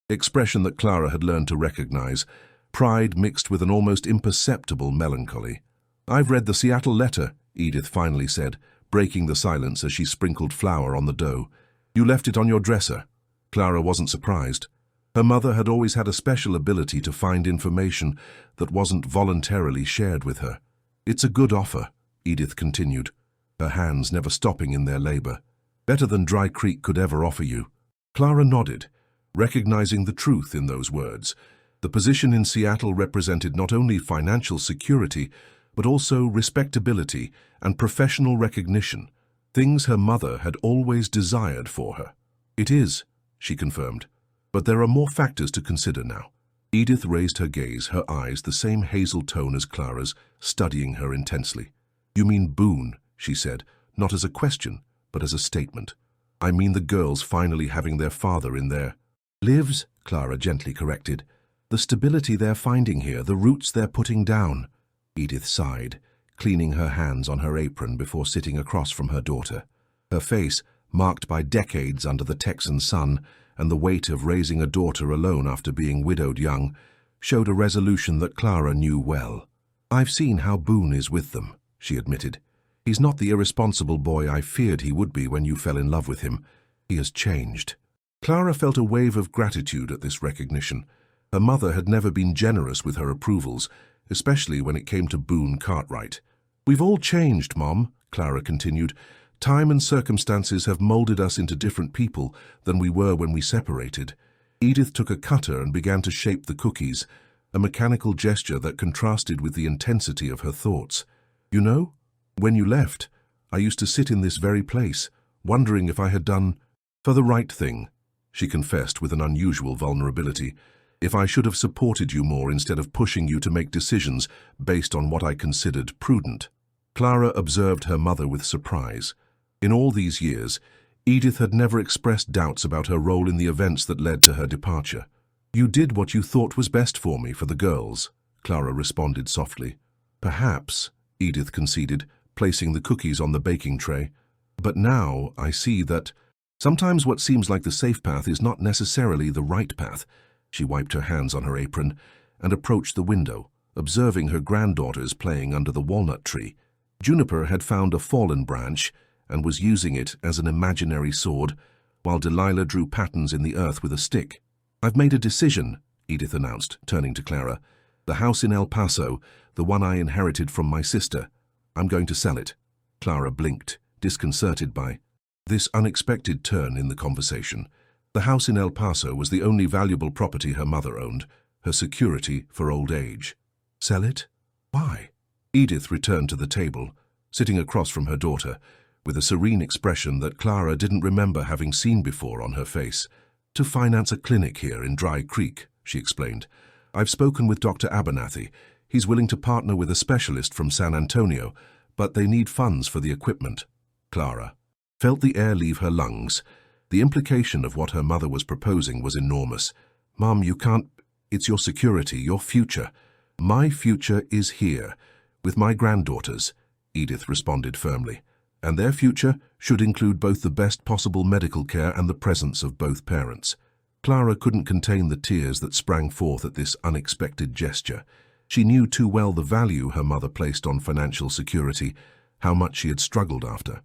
expression that Clara had learned to recognize, pride mixed with an almost imperceptible melancholy. "I've read the Seattle letter," Edith finally said, breaking the silence as she sprinkled flour on the dough. "You left it on your dresser." Clara wasn't surprised. Her mother had always had a special ability to find information that wasn't voluntarily shared with her. "It's a good offer," Edith continued, her hands never stopping in their labor. "Better than Dry Creek could ever offer you." Clara nodded, recognizing the truth in those words. The position in Seattle represented not only financial security, but also respectability and professional recognition, things her mother had always desired for her. "It is," she confirmed, "but there are more factors to consider now." Edith raised her gaze, her eyes the same hazel tone as Clara's, studying her intensely. "You mean Boone," she said, not as a question, but as a statement. "I mean the girls finally having their father in their lives," Clara gently corrected. "The stability they're finding here, the roots they're putting down." Edith sighed, cleaning her hands on her apron before sitting across from her daughter. Her face, marked by decades under the Texan sun and the weight of raising a daughter alone after being widowed young, showed a resolution that Clara knew well. "I've seen how Boone is with them," she admitted. "He's not the irresponsible boy I feared he would be when you fell in love with him. He has changed." Clara felt a wave of gratitude at this recognition. Her mother had never been generous with her approvals, especially when it came to Boone Cartwright. "We've all changed, Mom," Clara continued. "Time and circumstances have molded us into different people than we were when we separated." Edith took a cutter and began to shape the cookies, a mechanical gesture that contrasted with the intensity of her thoughts. "You know, when you left, I used to sit in this very place, wondering if I had done for the right thing," she confessed with an unusual vulnerability. "If I should have supported you more instead of pushing you to make decisions based on what I considered prudent." Clara observed her mother with surprise. In all these years, Edith had never expressed doubts about her role in the events that led to her departure. "You did what you thought was best for me, for the girls," Clara responded softly. "Perhaps," Edith conceded, placing the cookies on the baking tray. "But now I see that sometimes what seems like the safe path is not necessarily the right path." She wiped her hands on her apron and approached the window, observing her granddaughters playing under the walnut tree. Juniper had found a fallen branch and was using it as an imaginary sword, while Delilah drew patterns in the earth with a stick. "I've made a decision," Edith announced, turning to Clara. "The house in El Paso, the one I inherited from my sister. I'm going to sell it." Clara blinked, disconcerted by this unexpected turn in the conversation. The house in El Paso was the only valuable property her mother owned, her security for old age. "Sell it? Why?" Edith returned to the table, sitting across from her daughter, with a serene expression that Clara didn't remember having seen before on her face. "To finance a clinic here in Dry Creek," she explained. "I've spoken with Dr. Abernathy. He's willing to partner with a specialist from San Antonio, but they need funds for the equipment." Clara felt the air leave her lungs. The implication of what her mother was proposing was enormous. "Mom, you can't. It's your security, your future." "My future is here, with my granddaughters," Edith responded firmly. and their future should include both the best possible medical care and the presence of both parents. Clara couldn't contain the tears that sprang forth at this unexpected gesture. She knew too well the value her mother placed on financial security, how much she had struggled after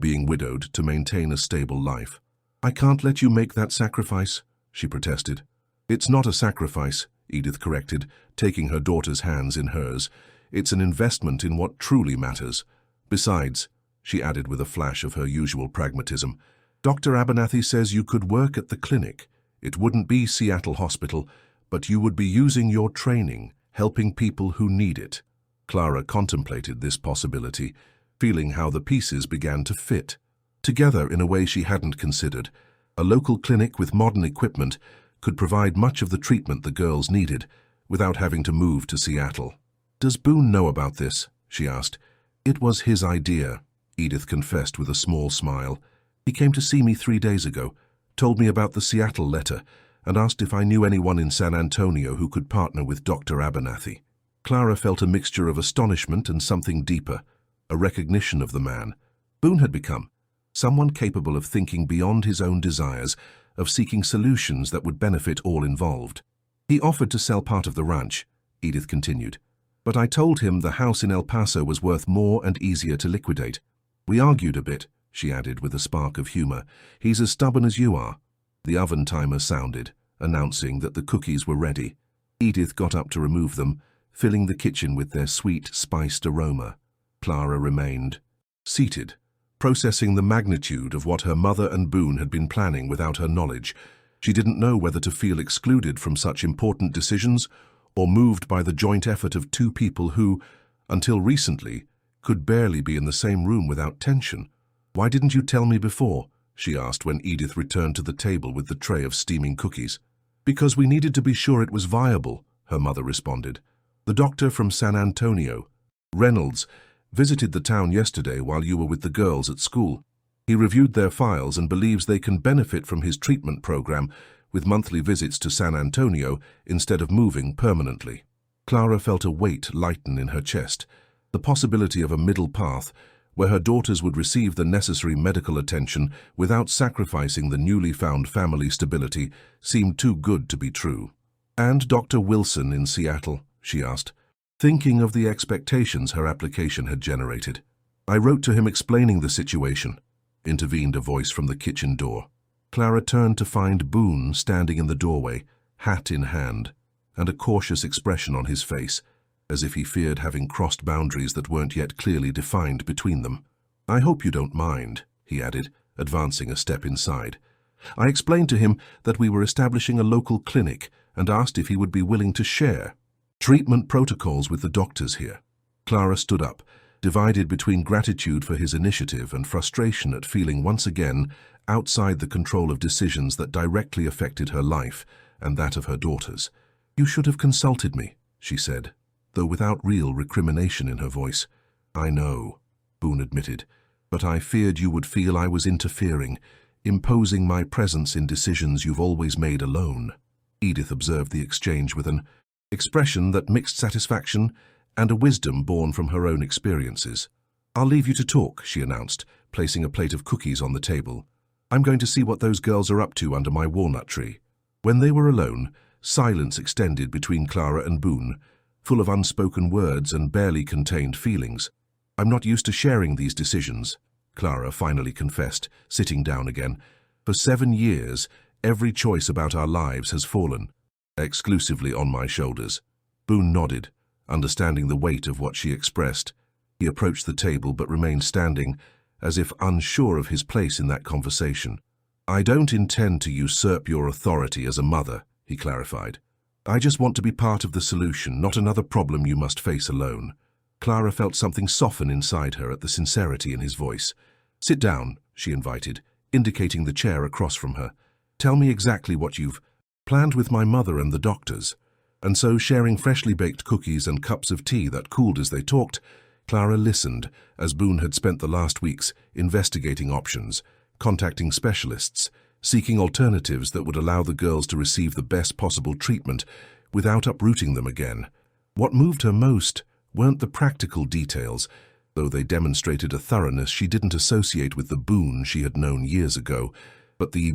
being widowed to maintain a stable life. "I can't let you make that sacrifice," she protested. "It's not a sacrifice," Edith corrected, taking her daughter's hands in hers. "It's an investment in what truly matters. Besides," she added with a flash of her usual pragmatism, "Dr. Abernathy says you could work at the clinic. It wouldn't be Seattle Hospital, but you would be using your training, helping people who need it." Clara contemplated this possibility, feeling how the pieces began to fit together in a way she hadn't considered. A local clinic with modern equipment could provide much of the treatment the girls needed without having to move to Seattle. "Does Boone know about this?" she asked. "It was his idea," Edith confessed with a small smile. "He came to see me 3 days ago, told me about the Seattle letter, and asked if I knew anyone in San Antonio who could partner with Dr. Abernathy." Clara felt a mixture of astonishment and something deeper, a recognition of the man Boone had become, someone capable of thinking beyond his own desires, of seeking solutions that would benefit all involved. "He offered to sell part of the ranch," Edith continued, "but I told him the house in El Paso was worth more and easier to liquidate. We argued a bit," she added with a spark of humor. "He's as stubborn as you are." The oven timer sounded, announcing that the cookies were ready. Edith got up to remove them, filling the kitchen with their sweet, spiced aroma. Clara remained seated, processing the magnitude of what her mother and Boone had been planning without her knowledge. She didn't know whether to feel excluded from such important decisions or moved by the joint effort of two people who, until recently, could barely be in the same room without tension. "Why didn't you tell me before?" she asked when Edith returned to the table with the tray of steaming cookies. "Because we needed to be sure it was viable," her mother responded. "The doctor from San Antonio, Reynolds, visited the town yesterday while you were with the girls at school. He reviewed their files and believes they can benefit from his treatment program with monthly visits to San Antonio instead of moving permanently." Clara felt a weight lighten in her chest. The possibility of a middle path where her daughters would receive the necessary medical attention without sacrificing the newly found family stability seemed too good to be true. "And Dr. Wilson in Seattle?" she asked, thinking of the expectations her application had generated. "I wrote to him explaining the situation," intervened a voice from the kitchen door. Clara turned to find Boone standing in the doorway, hat in hand, and a cautious expression on his face, as if he feared having crossed boundaries that weren't yet clearly defined between them. "I hope you don't mind," he added, advancing a step inside. "I explained to him that we were establishing a local clinic and asked if he would be willing to share treatment protocols with the doctors here." Clara stood up, divided between gratitude for his initiative and frustration at feeling once again outside the control of decisions that directly affected her life and that of her daughters. "You should have consulted me," she said, though without real recrimination in her voice. "I know," Boone admitted, "but I feared you would feel I was interfering, imposing my presence in decisions you've always made alone." Edith observed the exchange with an expression that mixed satisfaction and a wisdom born from her own experiences. "I'll leave you to talk," she announced, placing a plate of cookies on the table. "I'm going to see what those girls are up to under my walnut tree." When they were alone, silence extended between Clara and Boone, full of unspoken words and barely contained feelings. "I'm not used to sharing these decisions," Clara finally confessed, sitting down again. "For 7 years, every choice about our lives has fallen exclusively on my shoulders." Boone nodded, understanding the weight of what she expressed. He approached the table but remained standing, as if unsure of his place in that conversation. "I don't intend to usurp your authority as a mother," he clarified. "I just want to be part of the solution, not another problem you must face alone." Clara felt something soften inside her at the sincerity in his voice. "Sit down," she invited, indicating the chair across from her. "Tell me exactly what you've planned with my mother and the doctors." And so, sharing freshly baked cookies and cups of tea that cooled as they talked, Clara listened as Boone had spent the last weeks investigating options, contacting specialists, seeking alternatives that would allow the girls to receive the best possible treatment without uprooting them again. What moved her most weren't the practical details, though they demonstrated a thoroughness she didn't associate with the Boone she had known years ago, but the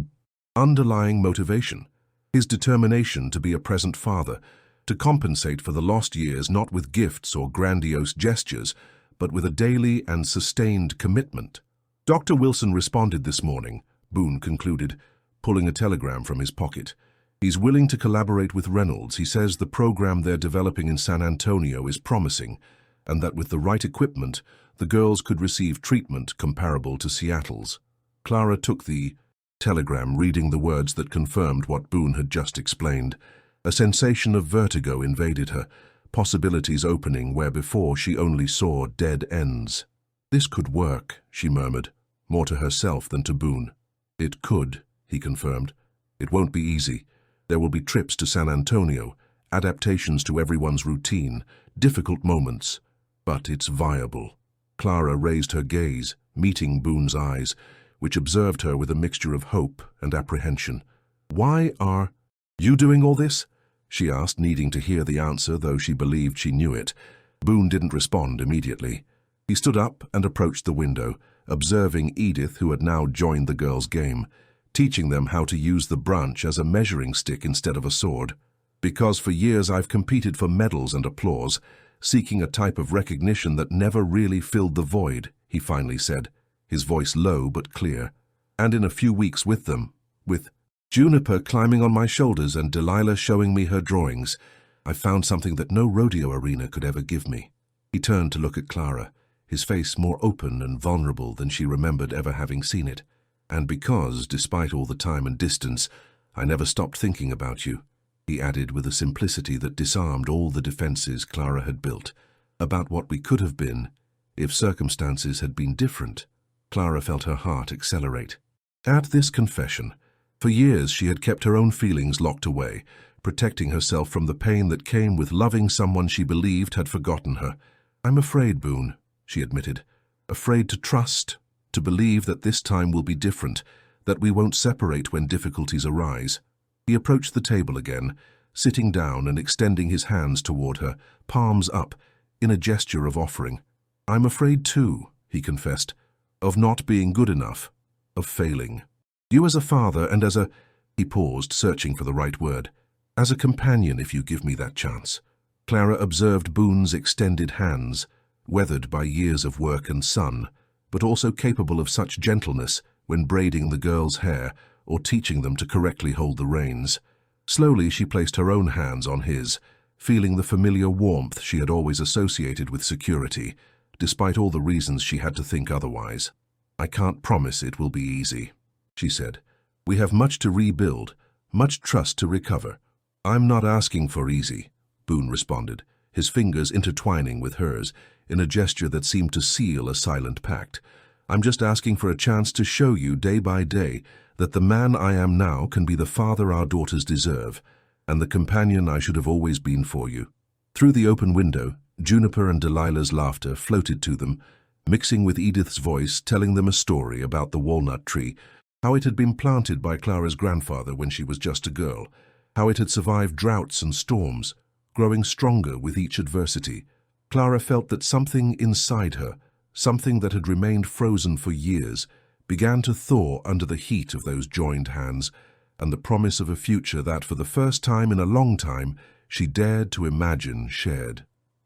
underlying motivation, his determination to be a present father, to compensate for the lost years not with gifts or grandiose gestures, but with a daily and sustained commitment. Dr. Wilson responded this morning, Boone concluded, pulling a telegram from his pocket. He's willing to collaborate with Reynolds. He says the program they're developing in San Antonio is promising, and that with the right equipment, the girls could receive treatment comparable to Seattle's. Clara took the telegram, reading the words that confirmed what Boone had just explained. A sensation of vertigo invaded her, possibilities opening where before she only saw dead ends. This could work, she murmured, more to herself than to Boone. It could, he confirmed. It won't be easy. There will be trips to San Antonio, adaptations to everyone's routine, difficult moments. But it's viable. Clara raised her gaze, meeting Boone's eyes, which observed her with a mixture of hope and apprehension. "Why are you doing all this?" she asked, needing to hear the answer, though she believed she knew it. Boone didn't respond immediately. He stood up and approached the window, observing Edith, who had now joined the girls' game, teaching them how to use the branch as a measuring stick instead of a sword. "Because for years I've competed for medals and applause, seeking a type of recognition that never really filled the void," he finally said, his voice low but clear. "And in a few weeks with them, with Juniper climbing on my shoulders and Delilah showing me her drawings, I found something that no rodeo arena could ever give me." He turned to look at Clara, his face more open and vulnerable than she remembered ever having seen it. "And because, despite all the time and distance, I never stopped thinking about you," he added with a simplicity that disarmed all the defenses Clara had built, "about what we could have been if circumstances had been different." Clara felt her heart accelerate. At this confession, for years she had kept her own feelings locked away, protecting herself from the pain that came with loving someone she believed had forgotten her. "I'm afraid, Boone," she admitted, "afraid to trust, to believe that this time will be different, that we won't separate when difficulties arise." He approached the table again, sitting down and extending his hands toward her, palms up, in a gesture of offering. "I'm afraid too," he confessed, "of not being good enough, of failing. You as a father and as a—" he paused, searching for the right word, "as a companion if you give me that chance." Clara observed Boone's extended hands, weathered by years of work and sun, but also capable of such gentleness when braiding the girls' hair or teaching them to correctly hold the reins. Slowly she placed her own hands on his, feeling the familiar warmth she had always associated with security, despite all the reasons she had to think otherwise. "I can't promise it will be easy," she said. "We have much to rebuild, much trust to recover." "I'm not asking for easy," Boone responded, his fingers intertwining with hers in a gesture that seemed to seal a silent pact. "I'm just asking for a chance to show you day by day that the man I am now can be the father our daughters deserve, and the companion I should have always been for you." Through the open window, Juniper and Delilah's laughter floated to them, mixing with Edith's voice, telling them a story about the walnut tree, how it had been planted by Clara's grandfather when she was just a girl, how it had survived droughts and storms, growing stronger with each adversity. Clara felt that something inside her, something that had remained frozen for years, began to thaw under the heat of those joined hands, and the promise of a future that, for the first time in a long time, she dared to imagine shared.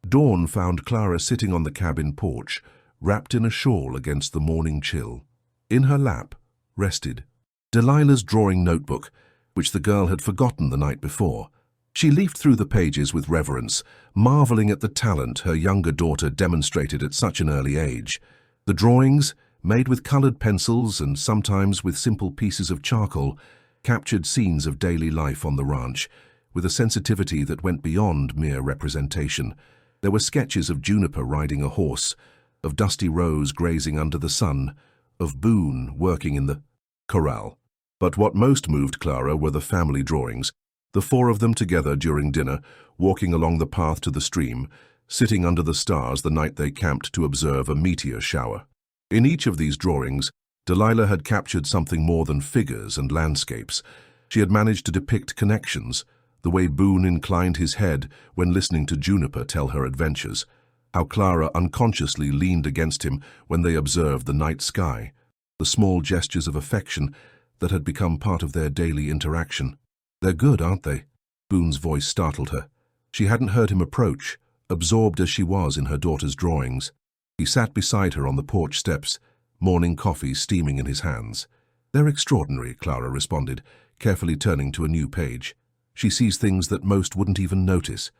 Dawn found Clara sitting on the cabin porch, wrapped in a shawl against the morning chill. In her lap rested Delilah's drawing notebook, which the girl had forgotten the night before. She leafed through the pages with reverence, marveling at the talent her younger daughter demonstrated at such an early age. The drawings, made with colored pencils and sometimes with simple pieces of charcoal, captured scenes of daily life on the ranch, with a sensitivity that went beyond mere representation. There were sketches of Juniper riding a horse, of Dusty Rose grazing under the sun, of Boone working in the corral. But what most moved Clara were the family drawings, the four of them together during dinner, walking along the path to the stream, sitting under the stars the night they camped to observe a meteor shower. In each of these drawings, Delilah had captured something more than figures and landscapes. She had managed to depict connections, the way Boone inclined his head when listening to Juniper tell her adventures, how Clara unconsciously leaned against him when they observed the night sky, the small gestures of affection that had become part of their daily interaction. "They're good, aren't they?" Boone's voice startled her. She hadn't heard him approach, absorbed as she was in her daughter's drawings. He sat beside her on the porch steps, morning coffee steaming in his hands. "They're extraordinary," Clara responded, carefully turning to a new page. "She sees things that most wouldn't even notice."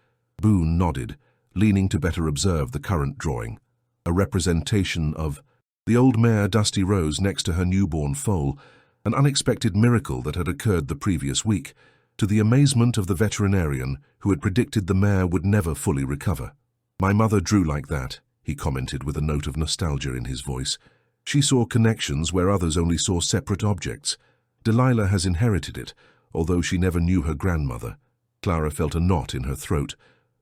Boone nodded, leaning to better observe the current drawing, a representation of the old mare Dusty Rose next to her newborn foal, an unexpected miracle that had occurred the previous week, to the amazement of the veterinarian who had predicted the mare would never fully recover. "My mother drew like that," he commented with a note of nostalgia in his voice. "She saw connections where others only saw separate objects. Delilah has inherited it, although she never knew her grandmother." Clara felt a knot in her throat.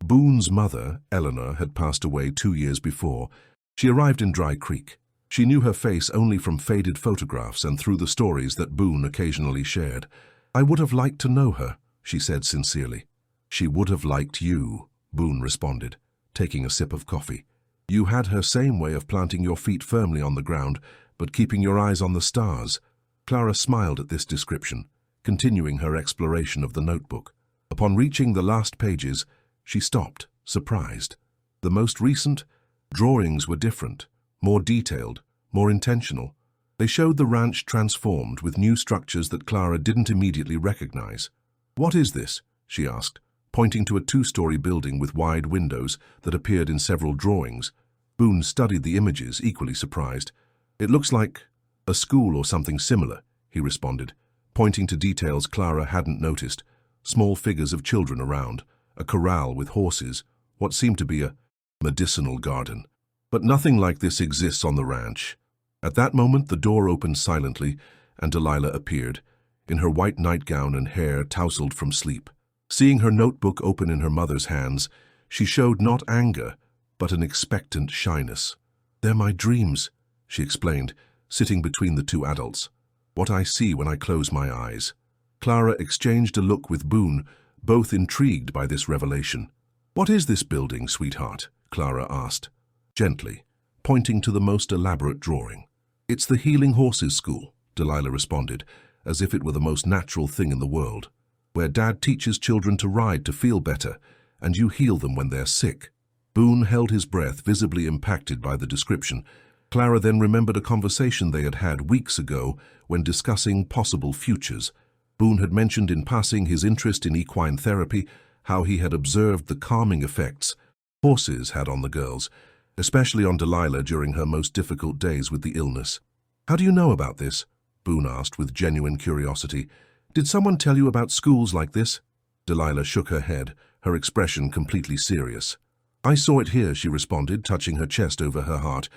Boone's mother, Eleanor, had passed away 2 years before. She arrived in Dry Creek. She knew her face only from faded photographs and through the stories that Boone occasionally shared. "I would have liked to know her," she said sincerely. "She would have liked you," Boone responded, taking a sip of coffee. "You had her same way of planting your feet firmly on the ground, but keeping your eyes on the stars." Clara smiled at this description, continuing her exploration of the notebook. Upon reaching the last pages, she stopped, surprised. The most recent drawings were different, more detailed, more intentional. They showed the ranch transformed with new structures that Clara didn't immediately recognize. "What is this?" she asked, pointing to a 2-story building with wide windows that appeared in several drawings. Boone studied the images, equally surprised. "It looks like a school or something similar," he responded, pointing to details Clara hadn't noticed. Small figures of children around, a corral with horses, what seemed to be a medicinal garden. "But nothing like this exists on the ranch." At that moment, the door opened silently, and Delilah appeared, in her white nightgown and hair tousled from sleep. Seeing her notebook open in her mother's hands, she showed not anger, but an expectant shyness. "They're my dreams," she explained, sitting between the two adults. "What I see when I close my eyes." Clara exchanged a look with Boone, both intrigued by this revelation. "What is this building, sweetheart?" Clara asked, gently, pointing to the most elaborate drawing. "It's the Healing Horses School," Delilah responded, as if it were the most natural thing in the world, "where Dad teaches children to ride to feel better, and you heal them when they're sick." Boone held his breath, visibly impacted by the description. Clara then remembered a conversation they had had weeks ago when discussing possible futures. Boone had mentioned in passing his interest in equine therapy, how he had observed the calming effects horses had on the girls, especially on Delilah during her most difficult days with the illness. "How do you know about this?" Boone asked with genuine curiosity. "Did someone tell you about schools like this?" Delilah shook her head, her expression completely serious. "I saw it here," she responded, touching her chest over her heart,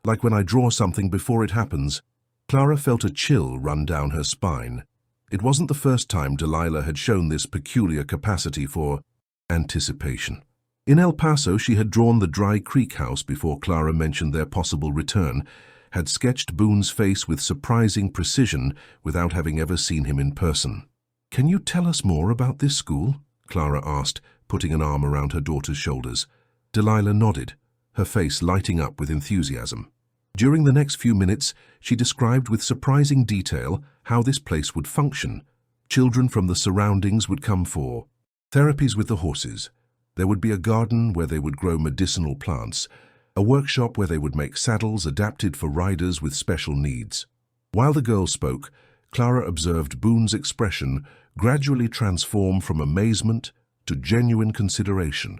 "like when I draw something before it happens." Clara felt a chill run down her spine. It wasn't the first time Delilah had shown this peculiar capacity for anticipation. In El Paso, she had drawn the Dry Creek house before Clara mentioned their possible return, had sketched Boone's face with surprising precision without having ever seen him in person. "Can you tell us more about this school?" Clara asked, putting an arm around her daughter's shoulders. Delilah nodded, her face lighting up with enthusiasm. During the next few minutes, she described with surprising detail how this place would function. Children from the surroundings would come for therapies with the horses. There would be a garden where they would grow medicinal plants, a workshop where they would make saddles adapted for riders with special needs. While the girl spoke, Clara observed Boone's expression gradually transform from amazement to genuine consideration,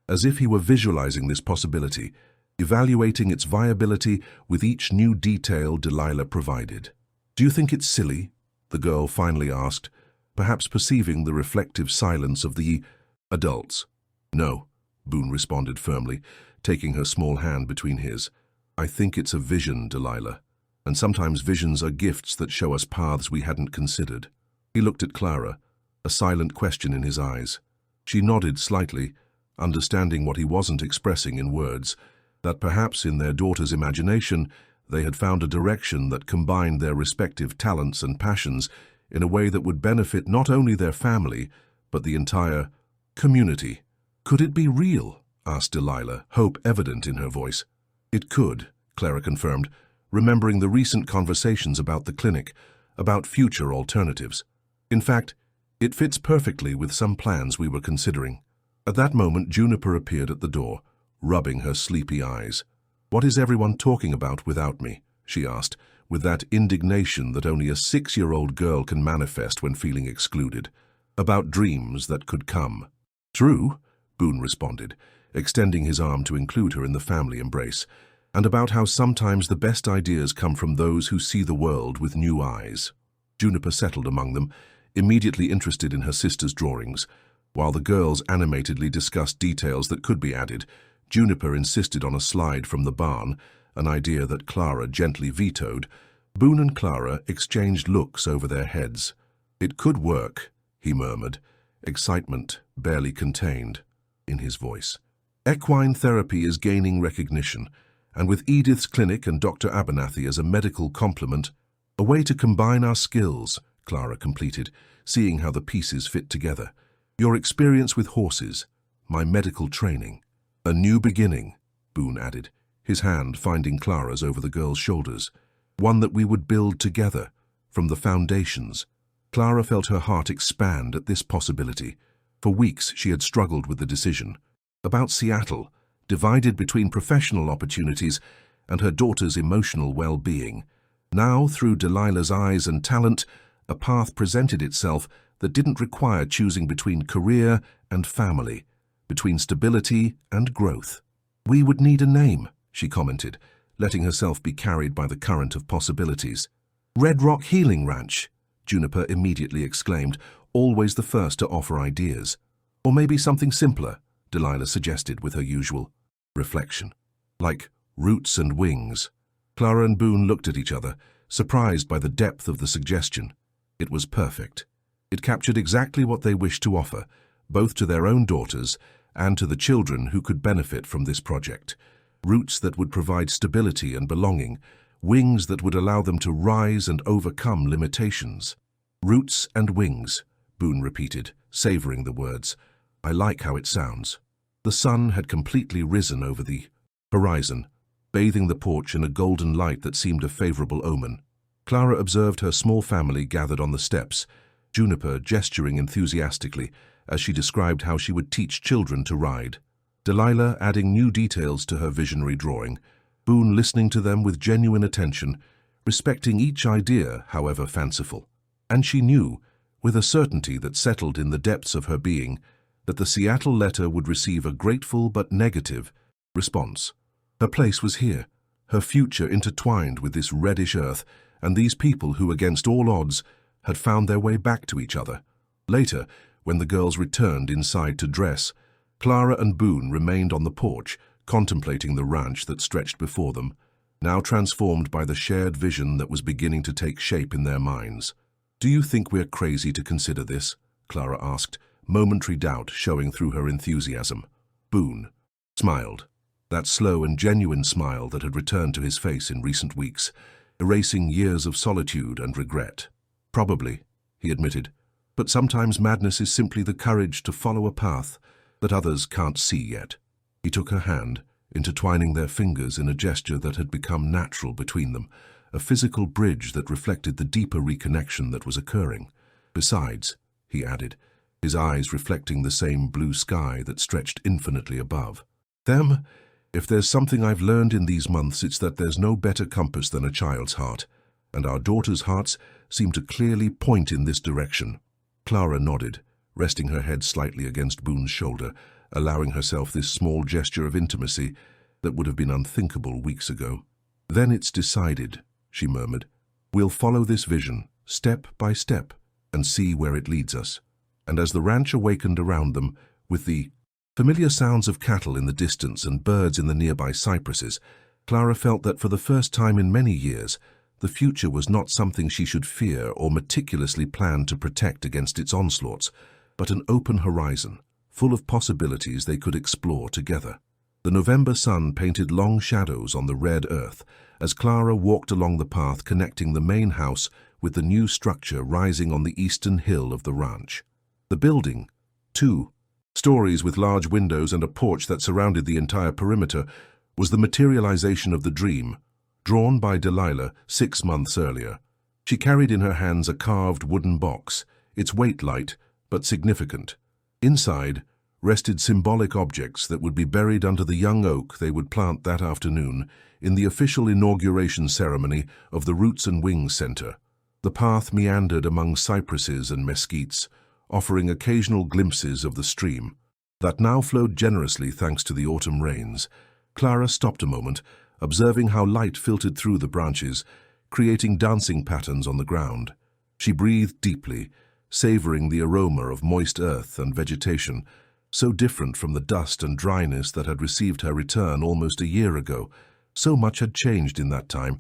as if he were visualizing this possibility, evaluating its viability with each new detail Delilah provided. "Do you think it's silly?" the girl finally asked, perhaps perceiving the reflective silence of the adults. "No," Boone responded firmly, taking her small hand between his. "I think it's a vision, Delilah, and sometimes visions are gifts that show us paths we hadn't considered." He looked at Clara, a silent question in his eyes. She nodded slightly, understanding what he wasn't expressing in words, that perhaps in their daughter's imagination they had found a direction that combined their respective talents and passions in a way that would benefit not only their family, but the entire community. "Could it be real?" asked Delilah, hope evident in her voice. It could, Clara confirmed, remembering the recent conversations about the clinic, about future alternatives. In fact, it fits perfectly with some plans we were considering. At that moment, Juniper appeared at the door, rubbing her sleepy eyes. "What is everyone talking about without me?" she asked, with that indignation that only a 6-year-old girl can manifest when feeling excluded. "About dreams that could come." "True," Boone responded, extending his arm to include her in the family embrace, "and about how sometimes the best ideas come from those who see the world with new eyes." Juniper settled among them, immediately interested in her sister's drawings. While the girls animatedly discussed details that could be added, Juniper insisted on a slide from the barn, an idea that Clara gently vetoed. Boone and Clara exchanged looks over their heads. "It could work," he murmured, excitement barely contained in his voice. "Equine therapy is gaining recognition, and with Edith's clinic and Dr. Abernathy as a medical complement, a way to combine our skills," Clara completed, seeing how the pieces fit together. "Your experience with horses, my medical training. A new beginning," Boone added, his hand finding Clara's over the girl's shoulders. "One that we would build together, from the foundations." Clara felt her heart expand at this possibility. For weeks she had struggled with the decision. About Seattle, divided between professional opportunities and her daughter's emotional well-being. Now, through Delilah's eyes and talent, a path presented itself that didn't require choosing between career and family, between stability and growth. "We would need a name," she commented, letting herself be carried by the current of possibilities. "Red Rock Healing Ranch," Juniper immediately exclaimed, always the first to offer ideas. "Or maybe something simpler," Delilah suggested with her usual reflection. "Like Roots and Wings." Clara and Boone looked at each other, surprised by the depth of the suggestion. It was perfect. It captured exactly what they wished to offer, both to their own daughters and to the children who could benefit from this project. Roots that would provide stability and belonging, wings that would allow them to rise and overcome limitations. "Roots and wings," Boone repeated, savoring the words. "I like how it sounds." The sun had completely risen over the horizon, bathing the porch in a golden light that seemed a favorable omen. Clara observed her small family gathered on the steps, Juniper gesturing enthusiastically as she described how she would teach children to ride. Delilah adding new details to her visionary drawing, Boone listening to them with genuine attention, respecting each idea, however fanciful. And she knew, with a certainty that settled in the depths of her being, that the Seattle letter would receive a grateful but negative response. Her place was here, her future intertwined with this reddish earth, and these people who, against all odds, had found their way back to each other. Later, when the girls returned inside to dress, Clara and Boone remained on the porch, contemplating the ranch that stretched before them, now transformed by the shared vision that was beginning to take shape in their minds. "Do you think we're crazy to consider this?" Clara asked, momentary doubt showing through her enthusiasm. Boone smiled, that slow and genuine smile that had returned to his face in recent weeks, erasing years of solitude and regret. "Probably," he admitted, "but sometimes madness is simply the courage to follow a path that others can't see yet." He took her hand, intertwining their fingers in a gesture that had become natural between them, a physical bridge that reflected the deeper reconnection that was occurring. "Besides," he added, his eyes reflecting the same blue sky that stretched infinitely above. If there's something I've learned in these months, it's that there's no better compass than a child's heart, and our daughters' hearts seem to clearly point in this direction." Clara nodded, resting her head slightly against Boone's shoulder, allowing herself this small gesture of intimacy that would have been unthinkable weeks ago. "Then it's decided," she murmured. "We'll follow this vision, step by step, and see where it leads us." And as the ranch awakened around them, with the familiar sounds of cattle in the distance and birds in the nearby cypresses, Clara felt that for the first time in many years, the future was not something she should fear or meticulously plan to protect against its onslaughts, but an open horizon, full of possibilities they could explore together. The November sun painted long shadows on the red earth as Clara walked along the path connecting the main house with the new structure rising on the eastern hill of the ranch. The building, too, Stories with large windows and a porch that surrounded the entire perimeter was the materialization of the dream, drawn by Delilah 6 months earlier. She carried in her hands a carved wooden box, its weight light but significant. Inside rested symbolic objects that would be buried under the young oak they would plant that afternoon in the official inauguration ceremony of the Roots and Wings Center. The path meandered among cypresses and mesquites, offering occasional glimpses of the stream that now flowed generously thanks to the autumn rains. Clara stopped a moment, observing how light filtered through the branches, creating dancing patterns on the ground. She breathed deeply, savoring the aroma of moist earth and vegetation, so different from the dust and dryness that had received her return almost a year ago. So much had changed in that time.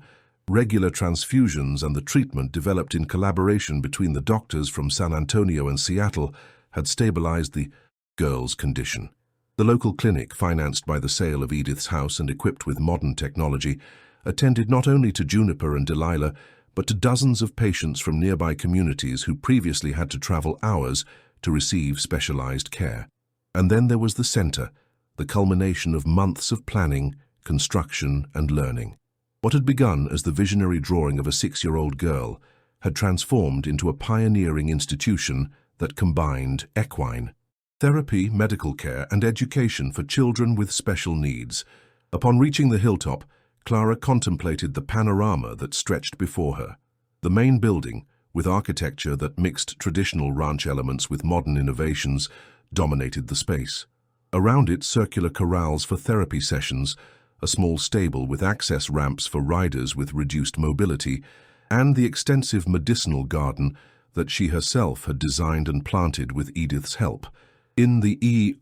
Regular transfusions and the treatment developed in collaboration between the doctors from San Antonio and Seattle had stabilized the girl's condition. The local clinic, financed by the sale of Edith's house and equipped with modern technology, attended not only to Juniper and Delilah, but to dozens of patients from nearby communities who previously had to travel hours to receive specialized care. And then there was the center, the culmination of months of planning, construction, and learning. What had begun as the visionary drawing of a 6-year-old girl had transformed into a pioneering institution that combined equine therapy, medical care, and education for children with special needs. Upon reaching the hilltop, Clara contemplated the panorama that stretched before her. The main building, with architecture that mixed traditional ranch elements with modern innovations, dominated the space. Around it, circular corrals for therapy sessions, a small stable with access ramps for riders with reduced mobility, and the extensive medicinal garden that she herself had designed and planted with Edith's help. In the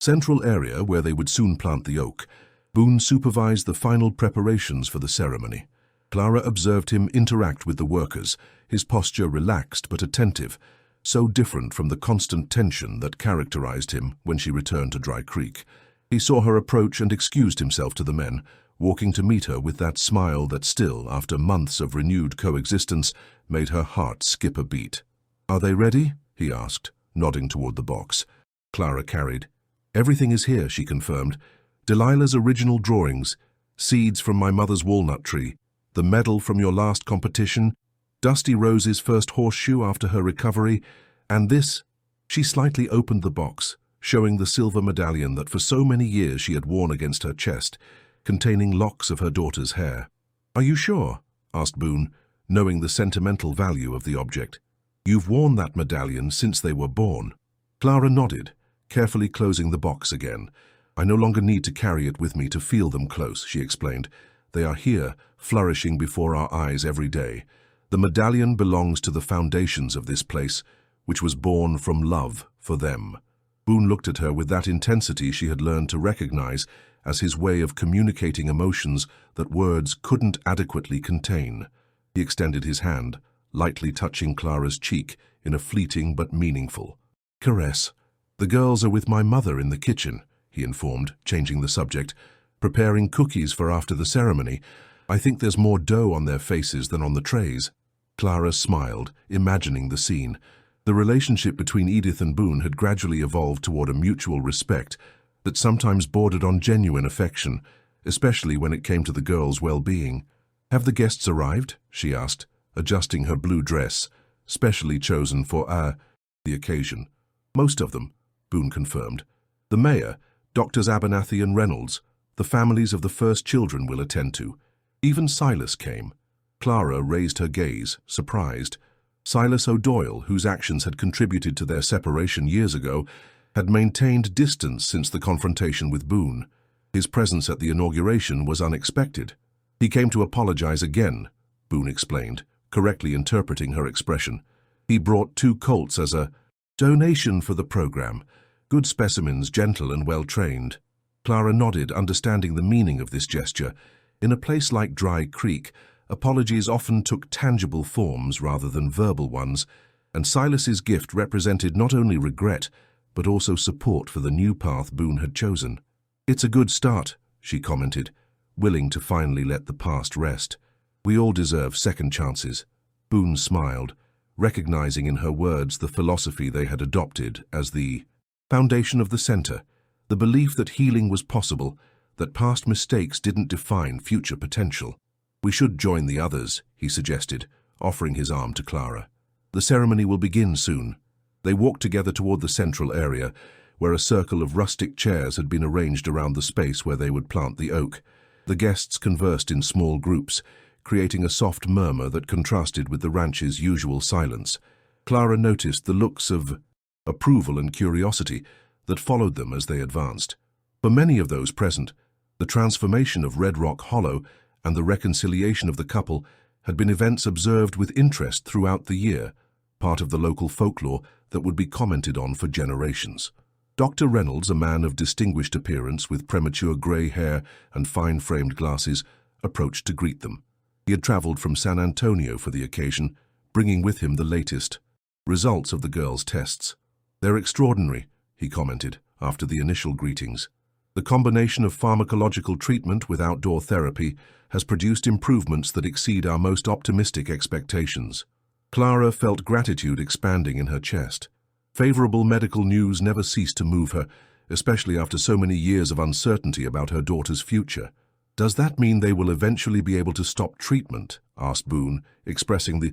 central area where they would soon plant the oak, Boone supervised the final preparations for the ceremony. Clara observed him interact with the workers, his posture relaxed but attentive, so different from the constant tension that characterized him when she returned to Dry Creek. He saw her approach and excused himself to the men, walking to meet her with that smile that still, after months of renewed coexistence, made her heart skip a beat. "Are they ready?" he asked, nodding toward the box. Clara carried. "Everything is here," she confirmed. "Delilah's original drawings, seeds from my mother's walnut tree, the medal from your last competition, Dusty Rose's first horseshoe after her recovery, and this." She slightly opened the box, showing the silver medallion that for so many years she had worn against her chest, containing locks of her daughter's hair. "Are you sure?" asked Boone, knowing the sentimental value of the object. "You've worn that medallion since they were born." Clara nodded, carefully closing the box again. "I no longer need to carry it with me to feel them close," she explained. "They are here, flourishing before our eyes every day. The medallion belongs to the foundations of this place, which was born from love for them." Boone looked at her with that intensity she had learned to recognize as his way of communicating emotions that words couldn't adequately contain. He extended his hand, lightly touching Clara's cheek in a fleeting but meaningful caress. "The girls are with my mother in the kitchen," he informed, changing the subject, "preparing cookies for after the ceremony. I think there's more dough on their faces than on the trays." Clara smiled, imagining the scene. The relationship between Edith and Boone had gradually evolved toward a mutual respect that sometimes bordered on genuine affection, especially when it came to the girls' well-being. "Have the guests arrived?" she asked, adjusting her blue dress, specially chosen for the occasion. "Most of them," Boone confirmed. "The mayor, Doctors Abernathy and Reynolds, the families of the first children will attend to. Even Silas came." Clara raised her gaze, surprised. Silas O'Doyle, whose actions had contributed to their separation years ago, had maintained distance since the confrontation with Boone. His presence at the inauguration was unexpected. "He came to apologize again," Boone explained, correctly interpreting her expression. "He brought 2 colts as a donation for the program. Good specimens, gentle and well-trained." Clara nodded, understanding the meaning of this gesture. In a place like Dry Creek, apologies often took tangible forms rather than verbal ones, and Silas's gift represented not only regret, but also support for the new path Boone had chosen. "It's a good start," she commented, willing to finally let the past rest. "We all deserve second chances." Boone smiled, recognizing in her words the philosophy they had adopted as the Foundation of the center, the belief that healing was possible, that past mistakes didn't define future potential. We should join the others, he suggested, offering his arm to Clara. The ceremony will begin soon. They walked together toward the central area, where a circle of rustic chairs had been arranged around the space where they would plant the oak. The guests conversed in small groups, creating a soft murmur that contrasted with the ranch's usual silence. Clara noticed the looks of approval and curiosity that followed them as they advanced. For many of those present, the transformation of Red Rock Hollow and the reconciliation of the couple had been events observed with interest throughout the year, part of the local folklore that would be commented on for generations. Dr. Reynolds, a man of distinguished appearance with premature grey hair and fine-framed glasses, approached to greet them. He had traveled from San Antonio for the occasion, bringing with him the latest results of the girls' tests. "They're extraordinary," he commented after the initial greetings. "The combination of pharmacological treatment with outdoor therapy has produced improvements that exceed our most optimistic expectations." Clara felt gratitude expanding in her chest. Favorable medical news never ceased to move her, especially after so many years of uncertainty about her daughter's future. "Does that mean they will eventually be able to stop treatment?" asked Boone, expressing the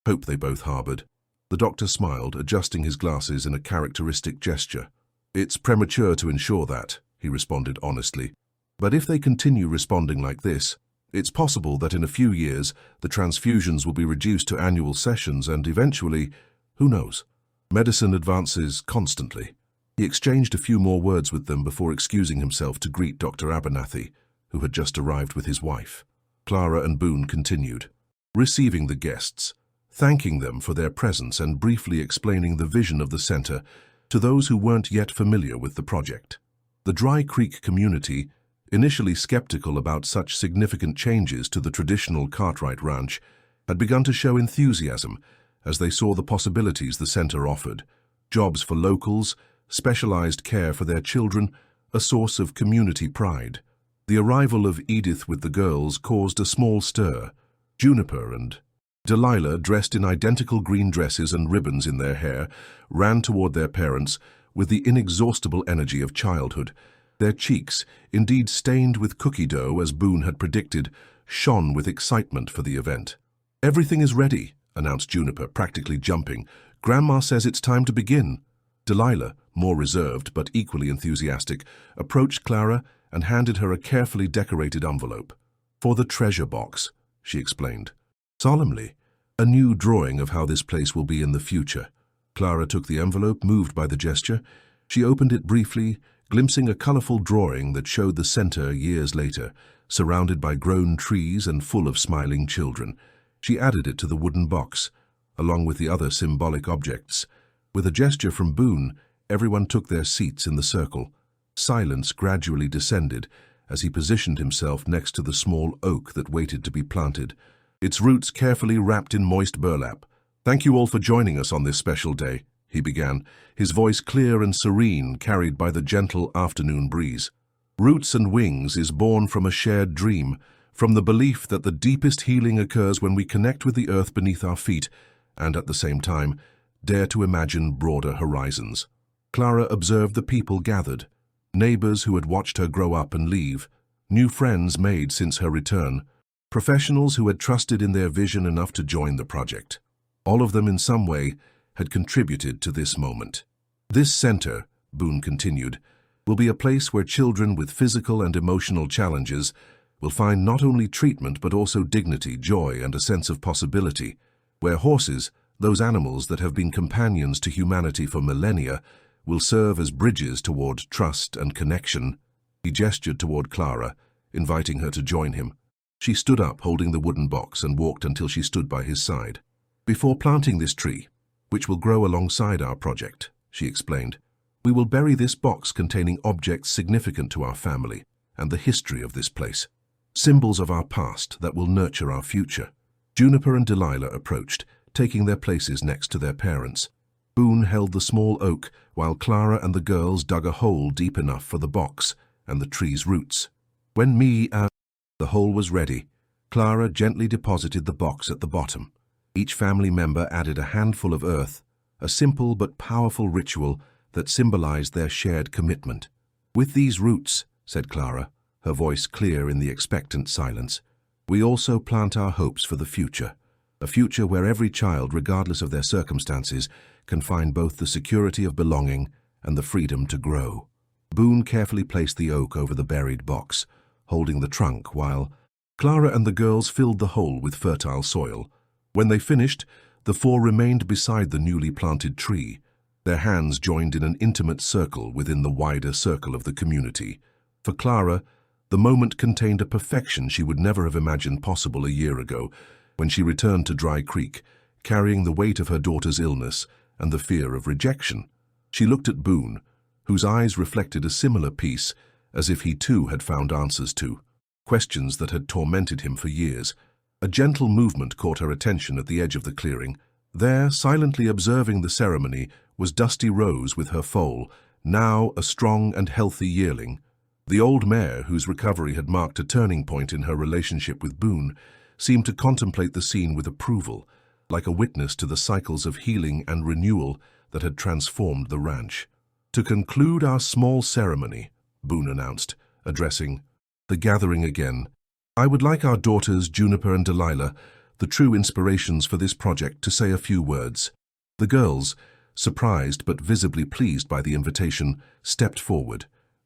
hope they both harbored. The doctor smiled, adjusting his glasses in a characteristic gesture. "It's premature to ensure that," he responded honestly. "But if they continue responding like this, it's possible that in a few years the transfusions will be reduced to annual sessions and eventually, who knows? Medicine advances constantly." He exchanged a few more words with them before excusing himself to greet Dr. Abernathy, who had just arrived with his wife. Clara and Boone continued, receiving the guests, thanking them for their presence and briefly explaining the vision of the center to those who weren't yet familiar with the project. The Dry Creek community, initially skeptical about such significant changes to the traditional Cartwright Ranch, had begun to show enthusiasm as they saw the possibilities the center offered: jobs for locals, specialized care for their children, a source of community pride. The arrival of Edith with the girls caused a small stir. Juniper and Delilah, dressed in identical green dresses and ribbons in their hair, ran toward their parents with the inexhaustible energy of childhood. Their cheeks, indeed stained with cookie dough as Boone had predicted, shone with excitement for the event. "Everything is ready," announced Juniper, practically jumping. "Grandma says it's time to begin." Delilah, more reserved but equally enthusiastic, approached Clara and handed her a carefully decorated envelope. "For the treasure box," she explained. Solemnly, a new drawing of how this place will be in the future. Clara took the envelope, moved by the gesture. She opened it briefly, glimpsing a colorful drawing that showed the center years later, surrounded by grown trees and full of smiling children. She added it to the wooden box, along with the other symbolic objects. With a gesture from Boone, everyone took their seats in the circle. Silence gradually descended as he positioned himself next to the small oak that waited to be planted, its roots carefully wrapped in moist burlap. "Thank you all for joining us on this special day," he began, his voice clear and serene, carried by the gentle afternoon breeze. "Roots and Wings is born from a shared dream, from the belief that the deepest healing occurs when we connect with the earth beneath our feet and, at the same time, dare to imagine broader horizons." Clara observed the people gathered, neighbors who had watched her grow up and leave, new friends made since her return, professionals who had trusted in their vision enough to join the project. All of them in some way had contributed to this moment. "This center," Boone continued, "will be a place where children with physical and emotional challenges will find not only treatment but also dignity, joy, and a sense of possibility, where horses, those animals that have been companions to humanity for millennia, will serve as bridges toward trust and connection." He gestured toward Clara, inviting her to join him. She stood up, holding the wooden box, and walked until she stood by his side. "Before planting this tree, which will grow alongside our project," she explained, "we will bury this box containing objects significant to our family and the history of this place, symbols of our past that will nurture our future." Juniper and Delilah approached, taking their places next to their parents. Boone held the small oak while Clara and the girls dug a hole deep enough for the box and the tree's roots. When the hole was ready, Clara gently deposited the box at the bottom. Each family member added a handful of earth, a simple but powerful ritual that symbolized their shared commitment. "With these roots," said Clara, her voice clear in the expectant silence, "we also plant our hopes for the future, a future where every child, regardless of their circumstances, can find both the security of belonging and the freedom to grow." Boone carefully placed the oak over the buried box, holding the trunk while Clara and the girls filled the hole with fertile soil. When they finished, the four remained beside the newly planted tree, their hands joined in an intimate circle within the wider circle of the community. For Clara, the moment contained a perfection she would never have imagined possible a year ago, when she returned to Dry Creek, carrying the weight of her daughter's illness and the fear of rejection. She looked at Boone, whose eyes reflected a similar peace, as if he too had found answers to questions that had tormented him for years. A gentle movement caught her attention at the edge of the clearing. There, silently observing the ceremony, was Dusty Rose with her foal, now a strong and healthy yearling. The old mare, whose recovery had marked a turning point in her relationship with Boone, seemed to contemplate the scene with approval, like a witness to the cycles of healing and renewal that had transformed the ranch. "To conclude our small ceremony," Boone announced, addressing the gathering again, "I would like our daughters, Juniper and Delilah, the true inspirations for this project, to say a few words." The girls, surprised but visibly pleased by the invitation, stepped forward.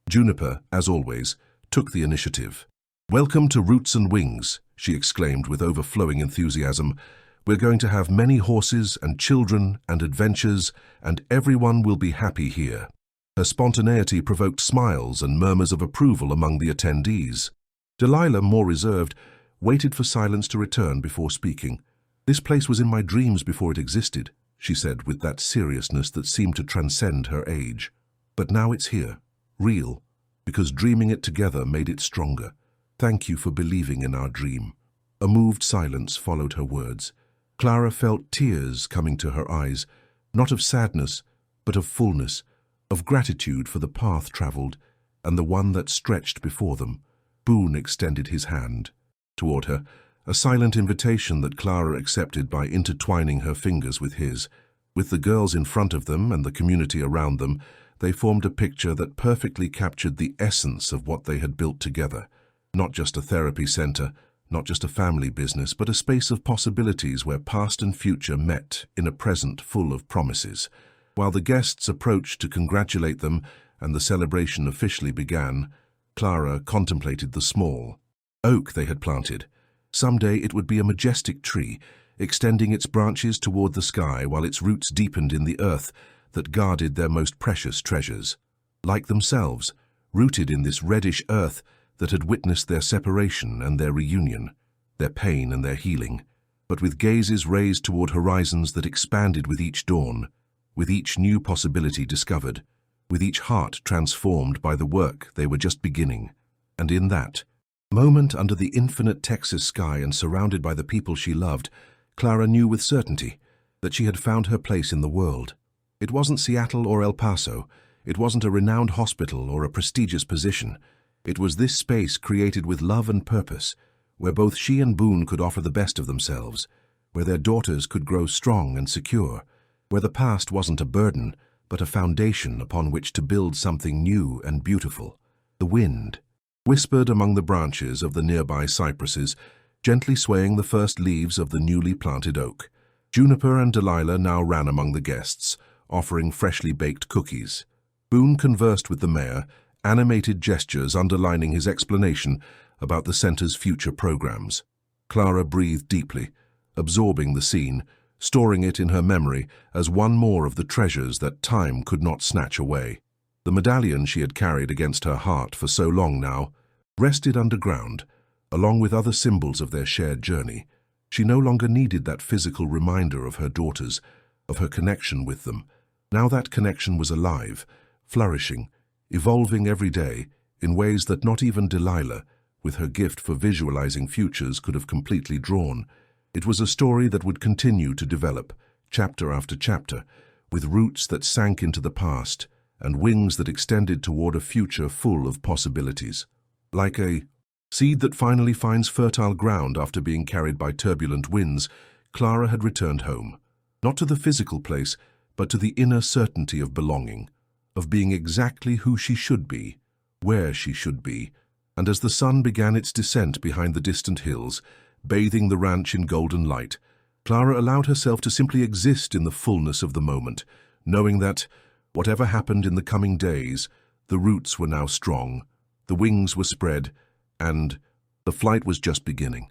Juniper, as always, took the initiative. "Welcome to Roots and Wings," she exclaimed with overflowing enthusiasm. "We're going to have many horses and children and adventures, and everyone will be happy here." Her spontaneity provoked smiles and murmurs of approval among the attendees. Delilah, more reserved, waited for silence to return before speaking. "This place was in my dreams before it existed," she said with that seriousness that seemed to transcend her age. "But now it's here, real, because dreaming it together made it stronger. Thank you for believing in our dream." A moved silence followed her words. Clara felt tears coming to her eyes, not of sadness, but of fullness, of gratitude for the path traveled and the one that stretched before them. Boone extended his hand toward her, a silent invitation that Clara accepted by intertwining her fingers with his. With the girls in front of them and the community around them, they formed a picture that perfectly captured the essence of what they had built together. Not just a therapy center, not just a family business, but a space of possibilities where past and future met in a present full of promises. While the guests approached to congratulate them and the celebration officially began, Clara contemplated the small oak they had planted. Someday it would be a majestic tree, extending its branches toward the sky while its roots deepened in the earth that guarded their most precious treasures. Like themselves, rooted in this reddish earth that had witnessed their separation and their reunion, their pain and their healing, but with gazes raised toward horizons that expanded with each dawn, with each new possibility discovered, with each heart transformed by the work they were just beginning. And in that moment, under the infinite Texas sky and surrounded by the people she loved, Clara knew with certainty that she had found her place in the world. It wasn't Seattle or El Paso. It wasn't a renowned hospital or a prestigious position. It was this space created with love and purpose, where both she and Boone could offer the best of themselves, where their daughters could grow strong and secure, where the past wasn't a burden, but a foundation upon which to build something new and beautiful. The wind whispered among the branches of the nearby cypresses, gently swaying the first leaves of the newly planted oak. Juniper and Delilah now ran among the guests, offering freshly baked cookies. Boone conversed with the mayor, animated gestures underlining his explanation about the center's future programs. Clara breathed deeply, absorbing the scene, storing it in her memory as one more of the treasures that time could not snatch away. The medallion she had carried against her heart for so long now rested underground, along with other symbols of their shared journey. She no longer needed that physical reminder of her daughters, of her connection with them. Now that connection was alive, flourishing, evolving every day in ways that not even Delilah, with her gift for visualizing futures, could have completely drawn. It was a story that would continue to develop, chapter after chapter, with roots that sank into the past and wings that extended toward a future full of possibilities. Like a seed that finally finds fertile ground after being carried by turbulent winds, Clara had returned home, not to the physical place, but to the inner certainty of belonging. of being exactly who she should be, where she should be, and as the sun began its descent behind the distant hills, bathing the ranch in golden light, Clara allowed herself to simply exist in the fullness of the moment, knowing that, whatever happened in the coming days, the roots were now strong, the wings were spread, and the flight was just beginning.